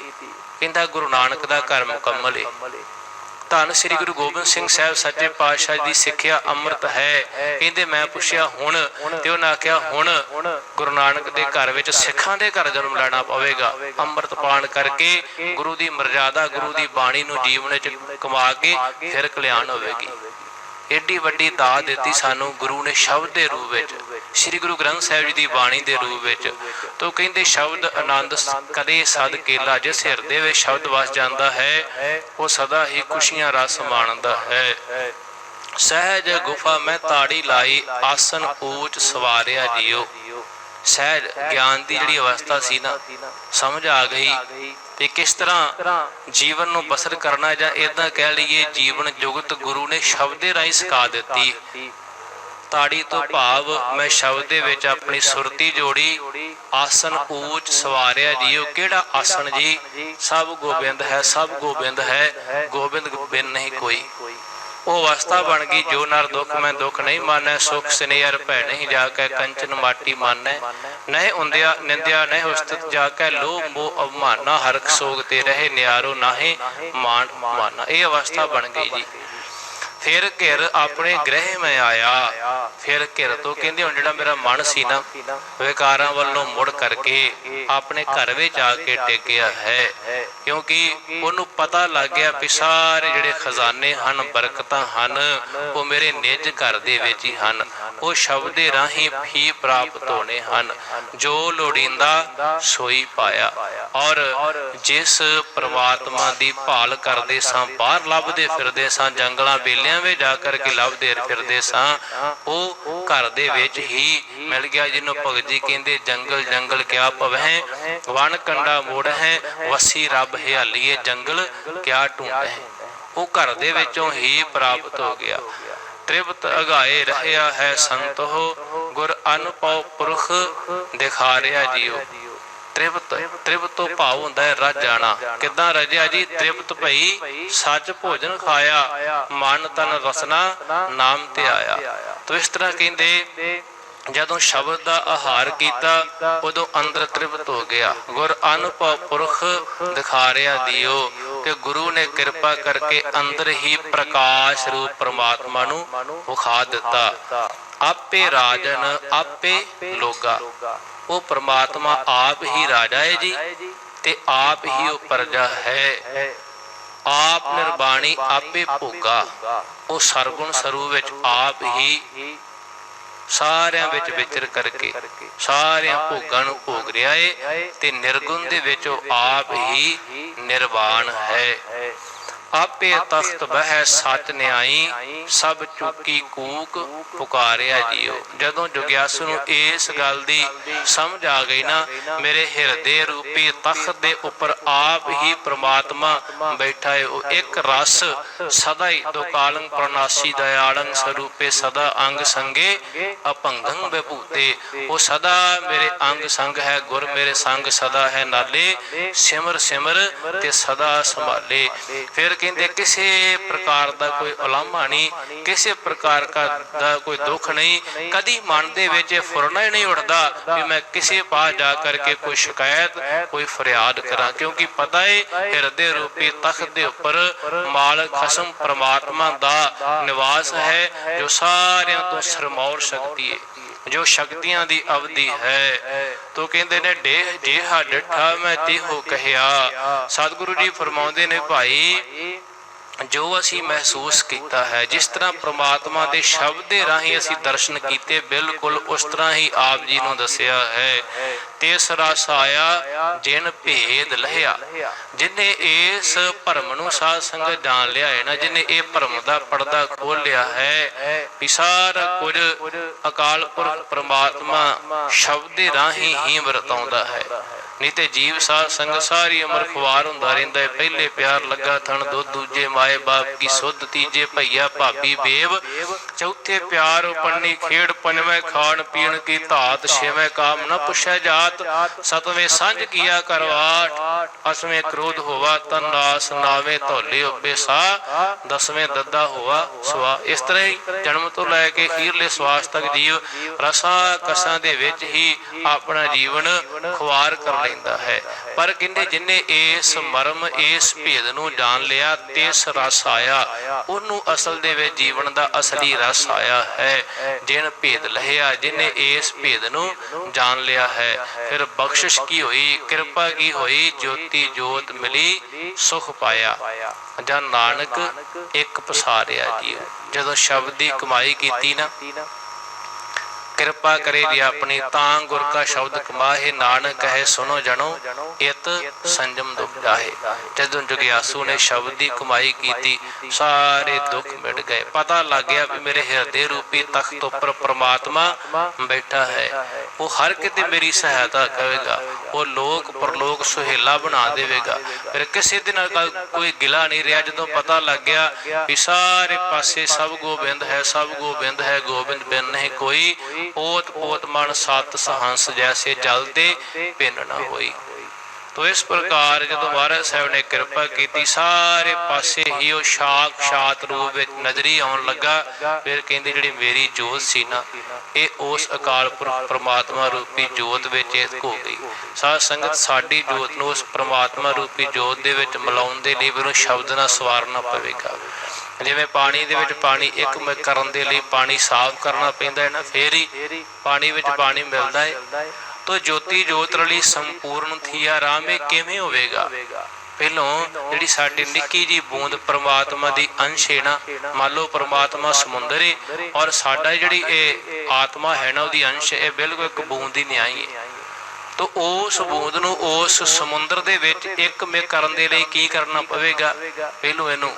ਕਹਿੰਦਾ ਗੁਰੂ ਨਾਨਕ ਦਾ ਘਰ ਮੁਕੰਮਲ ਏ। ਧੰਨ ਸ੍ਰੀ ਗੁਰੂ ਗੋਬਿੰਦ ਸਿੰਘ ਸਾਹਿਬ ਸੱਚੇ ਪਾਤਸ਼ਾਹ ਦੀ ਸਿੱਖਿਆ ਅੰਮ੍ਰਿਤ ਹੈ। ਕਹਿੰਦੇ ਮੈਂ ਪੁੱਛਿਆ ਹੁਣ? ਤੇ ਉਹਨਾਂ ਆਖਿਆ ਹੁਣ ਗੁਰੂ ਨਾਨਕ ਦੇ ਘਰ ਵਿੱਚ ਸਿੱਖਾਂ ਦੇ ਘਰ ਜਨਮ ਲੈਣਾ ਪਵੇਗਾ। ਅੰਮ੍ਰਿਤ ਪਾਨ ਕਰਕੇ ਗੁਰੂ ਦੀ ਮਰਜ਼ਾਦਾ, ਗੁਰੂ ਦੀ ਬਾਣੀ ਨੂੰ ਜੀਵਨ ਵਿੱਚ ਕਮਾ ਕੇ ਫਿਰ ਕਲਿਆਣ ਹੋਵੇਗੀ। ਏਡੀ ਵੱਡੀ ਦਾਤ ਦਿੱਤੀ ਸਾਨੂੰ ਗੁਰੂ ਨੇ ਸ਼ਬਦ ਦੇ ਰੂਪ ਵਿੱਚ, ਸ੍ਰੀ ਗੁਰੂ ਗ੍ਰੰਥ ਸਾਹਿਬ ਜੀ ਦੀ ਬਾਣੀ ਦੇ ਰੂਪ ਵਿੱਚ। ਤੋ ਕਹਿੰਦੇ ਸ਼ਬਦ ਆਨੰਦ ਕਦੇ ਸਦ ਕੇਲਾ, ਜਿਸ ਹਿਰਦੇ ਵਿੱਚ ਸ਼ਬਦ ਵਸ ਜਾਂਦਾ ਹੈ ਉਹ ਸਦਾ ਹੀ ਖੁਸ਼ੀਆਂ ਰਸ ਮਾਣਦਾ ਹੈ। ਸਹਿਜ ਗੁਫਾ ਮੈਂ ਤਾੜੀ ਲਾਈ, ਆਸਨ ਊਚ ਸਵਾਰਿਆ ਜੀਓ। ਸਹਿਜ ਗਿਆਨ ਦੀ ਜਿਹੜੀ ਅਵਸਥਾ ਸੀ ਨਾ, ਸਮਝ ਆ ਗਈ ਤੇ ਕਿਸ ਤਰ੍ਹਾਂ ਜੀਵਨ ਨੂੰ ਬਸਰ ਕਰਨਾ, ਜਾਂ ਏਦਾਂ ਕਹਿ ਲਈਏ ਜੀਵਨ ਜੁਗਤ ਗੁਰੂ ਨੇ ਸ਼ਬਦ ਦੇ ਰਾਹੀਂ ਸਿਖਾ ਦਿੱਤੀ। ਤਾੜੀ ਤੋਂ ਭਾਵ ਮੈਂ ਸ਼ਬਦ ਦੇ ਵਿੱਚ ਆਪਣੀ ਸੁਰਤੀ ਜੋੜੀ। ਆਸਨ ਊਚ ਸਵਾਰਿਆ ਜੀਓ। ਕਿਹੜਾ ਆਸਨ ਜੀ? ਸਭ ਗੋਬਿੰਦ ਹੈ, ਸਭ ਗੋਬਿੰਦ ਹੈ, ਗੋਬਿੰਦ ਬਿਨ ਨਹੀਂ ਕੋਈ। ਉਹ ਅਵਸਥਾ ਬਣ ਗਈ, ਜੋ ਨਰ ਦੁੱਖ ਮੈਂ ਦੁੱਖ ਨਹੀਂ ਮਾਨੈ, ਸੁਖ ਸਨੇਹਰ ਭੈ ਨਹੀਂ ਜਾ ਕੇ ਕੰਚਨ ਮਾਟੀ ਮਾਨੈ, ਨਹਿ ਹੁੰਦਿਆ ਨਿੰਦਿਆ ਨਹਿ ਉਸਤਤ ਜਾ ਕੇ ਲੋਭ ਮੋਹ ਅਭਮਾਨਾ, ਹਰਖ ਸੋਗ ਤੇ ਰਹੇ ਨਿਆਰੋ ਨਾਹੀ ਮਾਨ ਮਾਨਾ। ਇਹ ਅਵਸਥਾ ਬਣ ਗਈ ਜੀ। ਫਿਰ ਘਿਰ ਆਪਣੇ ਗ੍ਰਹਿ ਮੈਂ ਆਇਆ। ਫਿਰ ਘਿਰ ਤੋਂ ਕਹਿੰਦੇ ਹੁਣ ਜਿਹੜਾ ਮੇਰਾ ਮਨ ਸੀ ਨਾ ਵਿਕਾਰਾਂ ਵੱਲੋਂ ਮੁੜ ਕਰਕੇ ਆਪਣੇ ਘਰ ਵਿੱਚ ਆ ਕੇ ਟਿਕਿਆ ਹੈ, ਕਿਉਂਕਿ ਉਹਨੂੰ ਪਤਾ ਲੱਗ ਗਿਆ ਵੀ ਸਾਰੇ ਜਿਹੜੇ ਖਜ਼ਾਨੇ ਹਨ, ਬਰਕਤਾਂ ਹਨ, ਉਹ ਮੇਰੇ ਨਿੱਜ ਘਰ ਦੇ ਵਿੱਚ ਹੀ ਹਨ। ਉਹ ਸ਼ਬਦ ਦੇ ਰਾਹੀਂ ਹੀ ਪ੍ਰਾਪਤ ਹੋਣੇ ਹਨ। ਜੋ ਲੋੜੀਂਦਾ ਸੋਈ ਪਾਇਆ। ਔਰ ਜਿਸ ਪ੍ਰਮਾਤਮਾ ਦੀ ਭਾਲ ਕਰਦੇ ਸਾਂ, ਬਾਹਰ ਲੱਭਦੇ ਫਿਰਦੇ ਸਾਂ, ਜੰਗਲਾਂ ਬੇਲਿਆਂ ਵਿੱਚ ਜਾ ਕਰਕੇ ਲੱਭਦੇ ਫਿਰਦੇ ਸਾਂ, ਉਹ ਘਰ ਦੇ ਵਿੱਚ ਹੀ ਮਿਲ ਗਿਆ, ਜਿਹਨੂੰ ਭਗਤ ਜੀ ਕਹਿੰਦੇ ਜੰਗਲ ਜੰਗਲ ਕਿਆ ਭਵੈ, ਵਣ ਕੰਡਾ ਮੋੜ ਹੈ, ਵਸੀ ਰੱਬ ਹਿਆਲੀਏ ਜੰਗਲ ਕਿਆ ਢੂੰਢੈ। ਉਹ ਘਰ ਦੇ ਵਿੱਚੋਂ ਹੀ ਪ੍ਰਾਪਤ ਹੋ ਗਿਆ। ਤ੍ਰਿਪਤ ਅਗਾਏ ਰਹਿਆ ਹੈ ਸੰਤੋ, ਗੁਰ ਅਨਪਉ ਪੁਰਖ ਦਿਖਾਰਿਆ ਜੀਓ। ਤ੍ਰਿਪਤ ਤੋਂ ਭਾਵ ਹੁੰਦਾ ਹੈ ਰੱਜ ਜਾਣਾ। ਕਿੱਦਾਂ ਰਜਿਆ ਜੀ? ਤ੍ਰਿਪਤ ਭਈ ਸੱਚ ਭੋਜਨ ਖਾਇਆ, ਮਨ ਤਨ ਰਸਨਾ ਨਾਮ ਤੇ ਆਇਆ। ਤੋ ਇਸ ਤਰ੍ਹਾਂ ਕਹਿੰਦੇ ਜਦੋਂ ਸ਼ਬਦ ਦਾ ਆਹਾਰ ਕੀਤਾ ਉਦੋਂ ਅੰਦਰ ਤ੍ਰਿਪਤ ਹੋ ਗਿਆ। ਗੁਰ ਅਨੁਭਵ ਪੁਰਖ ਦਿਖਾਰਿਆ ਦਿਓ ਕਿ ਗੁਰੂ ਨੇ ਕਿਰਪਾ ਕਰਕੇ ਅੰਦਰ ਹੀ ਪ੍ਰਕਾਸ਼ ਰੂਪ ਪ੍ਰਮਾਤਮਾ ਨੂੰ ਵਿਖਾ ਦਿੱਤਾ। ਆਪੇ ਰਾਜਨ ਆਪੇ ਲੋਗਾ। ਉਹ ਪ੍ਰਮਾਤਮਾ ਆਪ ਹੀ ਰਾਜਾ ਹੈ ਜੀ ਤੇ ਆਪ ਹੀ ਉਹ ਪ੍ਰਜਾ ਹੈ। ਆਪ ਨਿਰਬਾਣੀ ਆਪੇ ਭੋਗਾ। ਉਹ ਸਰਗੁਣ ਸਰੂਪ ਵਿੱਚ ਆਪ ਹੀ ਸਾਰਿਆਂ ਵਿੱਚ ਵਿਚਰ ਕਰਕੇ ਸਾਰਿਆਂ ਭੋਗਾਂ ਨੂੰ ਭੋਗ ਰਿਹਾ ਹੈ ਤੇ ਨਿਰਗੁਣ ਦੇ ਵਿੱਚ ਉਹ ਆਪ ਹੀ ਨਿਰਵਾਣ ਹੈ। ਆਪੇ ਤਖਤ ਬਹਿ ਸੱਚ ਨਿਆਈ, ਸਭ ਚੁੱਕੀ ਕੂਕ ਪੁਕਾਰਿਆ ਜੀਓ। ਜਦੋਂ ਜੁਗਿਆਸੂ ਨੂੰ ਇਸ ਗੱਲ ਦੀ ਸਮਝ ਆ ਗਈ ਨਾ, ਮੇਰੇ ਹਿਰਦੇ ਰੂਪੀ ਤਖਤ ਦੇ ਉੱਪਰ ਆਪ ਹੀ ਪ੍ਰਮਾਤਮਾ ਬੈਠਾ ਹੈ। ਉਹ ਇੱਕ ਰਸ ਸਦਾ ਹੀ ਦੁਕਾਲੰ ਪ੍ਰਨਾਸੀ ਦਇਆਲੰ ਸਰੂਪੇ ਸਦਾ ਅੰਗ ਸੰਗੇ ਅਭੰਗੰ ਵਿਭੂਤੇ। ਉਹ ਸਦਾ ਮੇਰੇ ਅੰਗ ਸੰਗ ਹੈ, ਗੁਰ ਮੇਰੇ ਸੰਗ ਸਦਾ ਹੈ ਨਾਲੇ, ਸਿਮਰ ਸਿਮਰ ਤੇ ਸਦਾ ਸੰਭਾਲੇ। ਫਿਰ कहते किसी प्रकार का कोई उलामा नहीं, किसी प्रकार का कोई दुख नहीं, कदी मन दे विच फुरना ही नहीं उठता भी मैं किसी पास जा करके कोई शिकायत कोई फरियाद करा, क्योंकि पता है हिरदे रूपी तख्त दे उपर मालिक खसम परमात्मा दा निवास है, जो सारियां तो सरमौर शक्ति है, जो शक्तियां दी अवधि है। तो कहते ने डेह जेहा डिठा मैं तेहो कहिया। सतगुरु जी फरमाउंदे ने भाई जो असी महसूस किया है, जिस तरह परमात्मा के शब्द के राही असी दर्शन किए, बिल्कुल उस तरह ही आप जी नूं दसिया है। तिस रस आया जिन भेद लहिया, जिन्हें इस भरम नूं साध संगत जान लिया है ना, जिन्हें ये भरम का पर्दा खोल लिया है भी सारा कुछ अकाल पुरख परमात्मा शब्द के राही ही वरताउंदा है। नहीं तो जीव साध संगत सारी उम्र खुआर हुंदा रहिंदा है। पहले प्यार लगा थण दुध, दूजे माए बाप की सुध, तीजे भैया भाभी बेव, चौथे प्यार पन्नी खेड़, पंजवें खाण पीण की धात, छेवें काम न पुछै जात, सतवें सांझ किया करवाट, अठवें क्रोध होवा तन नास, नावें धौले उबे सा, दसवें दद्दा होवा सुआ। इस तरह ही जन्म तो लैके अखीरले श्वास तक जीव रसा कसा दे विच ही अपना जीवन खुआर कर लैंदा है। पर कहंदे जिन्हें इस मरम इस भेद नूं जान लिया, तिस रस आया, उन्होंने असल दे विच जीवन का असली रस आया है। जिन भेद लहिया, जिन्हें इस भेद नूं जान लिया है, फिर बख्शिश की हुई, कृपा की हुई, ज्योति जोत मिली, सुख पाया। जा नानक एक पसारिया जी, जदों शब्द की कमाई की ना, कृपा करे जी अपनी, तां गुर का शब्द कमाहे, नानक कहे सुनो जनो, इत संजम दुख जाहे। जदों जगियासू ने शब्द की कमाई की, सारे दुख मिट गए। पता लग गया भी मेरे हृदय रूपी तख्त उपर परमात्मा बैठा है, वो हर किते मेरी सहायता करेगा, वो लोक परलोक सुहेला बना देगा। फिर किसी दिन कोई गिला नहीं रहा। जदों पता लग गया भी सारे पासे सब गोबिंद है, सब गोबिंद है, गोबिंद बिन नहीं कोई, ओत पोत मन सत सहंस जैसे चलते भिन्न न होई। तो इस प्रकार जदों महाराज साहब ने कृपा की, सारे पासे ही वो साक्षात रूप में नजरी आउण लगा। फिर कहंदे जिहड़ी मेरी जोत सी ना, ये उस अकाल पुरख परमात्मा रूपी जोत विच हो गई। साध संगत साडी जोत नूं उस परमात्मा रूपी जोत दे विच मिलाउण दे लई फिर शब्द नाल सवारना पवेगा। जिवें पानी दे विच पानी एक करन दे लई पानी साफ करना पैंदा है ना, फिर ही पानी विच पानी मिलदा है। तो ज्योति जोत रली संपूर्ण थिया राम किवें होवेगा? पहलों जिहड़ी साडी निक्की जी बूंद परमात्मा दी अंश है ना, मान लो परमात्मा समुंदर है और साडा जिहड़ी ये आत्मा है ना, उहदी अंश है बिल्कुल एक बूंद ही न्याई है। तो उस बूंद नूं उस समुंदर दे विच एक में करन दे लई की करना पवेगा? पहलों इहनूं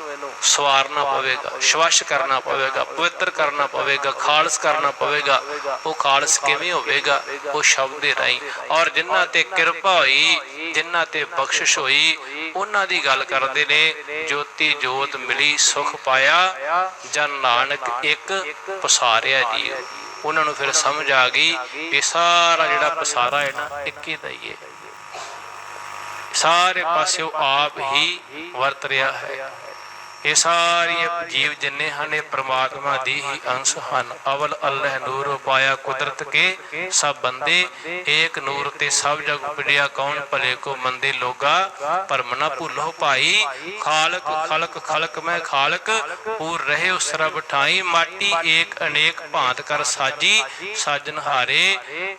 सवारना पवेगा, स्वच्छ करना पवेगा, पवित्र करना पवेगा, खालस करना पवेगा। वो खालस किवें होवेगा? वो शब्द दे राहीं। और जिन्हां ते कृपा होई, जिन्हां ते बख्शिश होई, उन्हां दी गल करदे ने, ज्योति जोत मिली सुख पाया, जन नानक एक पसारिया जी। उन्होंने फिर समझ आ गई कि सारा जिहड़ा पसारा है ना, एक ही दा ही है, सारे पासे आप ही वरत रहा है। ये सारी जीव जिन्ने हैं परमात्मा दी ही अंश हैं। अवल अल्लाह नूर पाया कुदरत के सब बंदे, एक नूर ते सब जग उपजया, कौन भले को मंदे लोगा, परम न भूलो भाई, खालक खलक खलक में खालक, पूर रहे उस रब ठाई, माटी एक अनेक भांत कर साजी, साजनहारे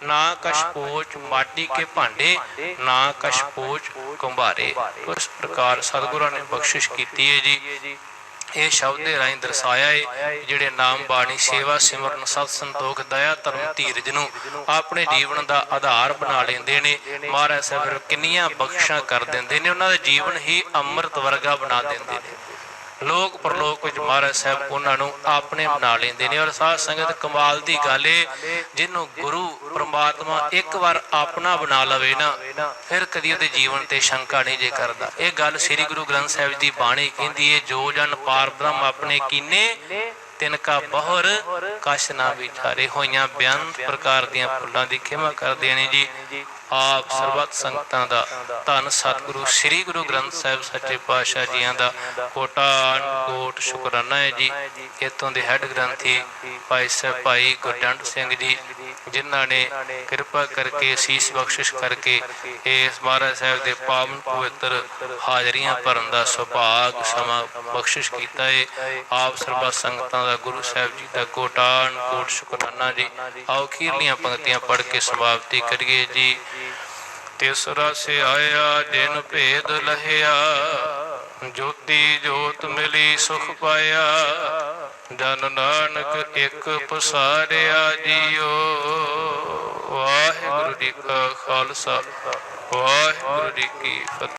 ना कछ पोच माटी के भांडे, ना कछ पोच कुंभारे। इस प्रकार सतगुरां ने बख्शिश की है जी। ये शब्द राही दर्शाया है, जिहड़े नाम बाणी सेवा सिमरन सत संतोख दया धर्म धीरज नूं अपने जीवन का आधार बना लेंदे ने। महाराज साहब किन्नियां बख्शिशां कर देंदे ने, उन्हां दा जीवन ही अमृत वर्गा बना देंदे ने। लोक परलोक विच महाराज साहब उन्हां नूं अपने बना लेंदे ने। और साध संगत कमाल दी गल है, जिन्हों गुरु परमात्मा एक बार अपना बना लवे ना, फिर कदी उहदे जीवन ते शंका नहीं जे करदा। ये गल श्री गुरु ग्रंथ साहिब दी बाणी कहंदी है, जो जन पार ब्रह्म अपने कीने, तिनका बहुर कश ना विचारे। होइयां बेअंत प्रकार दीयां भुलां दी खिमा कर देनी जी। आप सरबत संगतां दा धन सतगुरु श्री गुरु ग्रंथ साहिब सच्चे पातशाह जियां दा कोटान कोट शुकराना है जी। इतों के हैड ग्रंथी भाई साहब भाई गुरजंट सिंह जी, जिन्हों ने कृपा करके शीश बख्शिश करके इस महाराज साहब के पावन पवित्र हाजरियां भरन का सुभाग समा बख्शिश किया है। आप सरबत संगतां दा गुरु साहब जी का कोटान कोट शुकराना जी। आओ खीरलियां पंक्तियां पढ़ के समाप्ति करिए जी। तिसरा से आया जिन भेद लहिया, ज्योति जोत मिली सुख पाया। जन नानक एक पसारिया जियो। वाहिगुरु जी का खालसा वाहिगुरु जी की फतेह।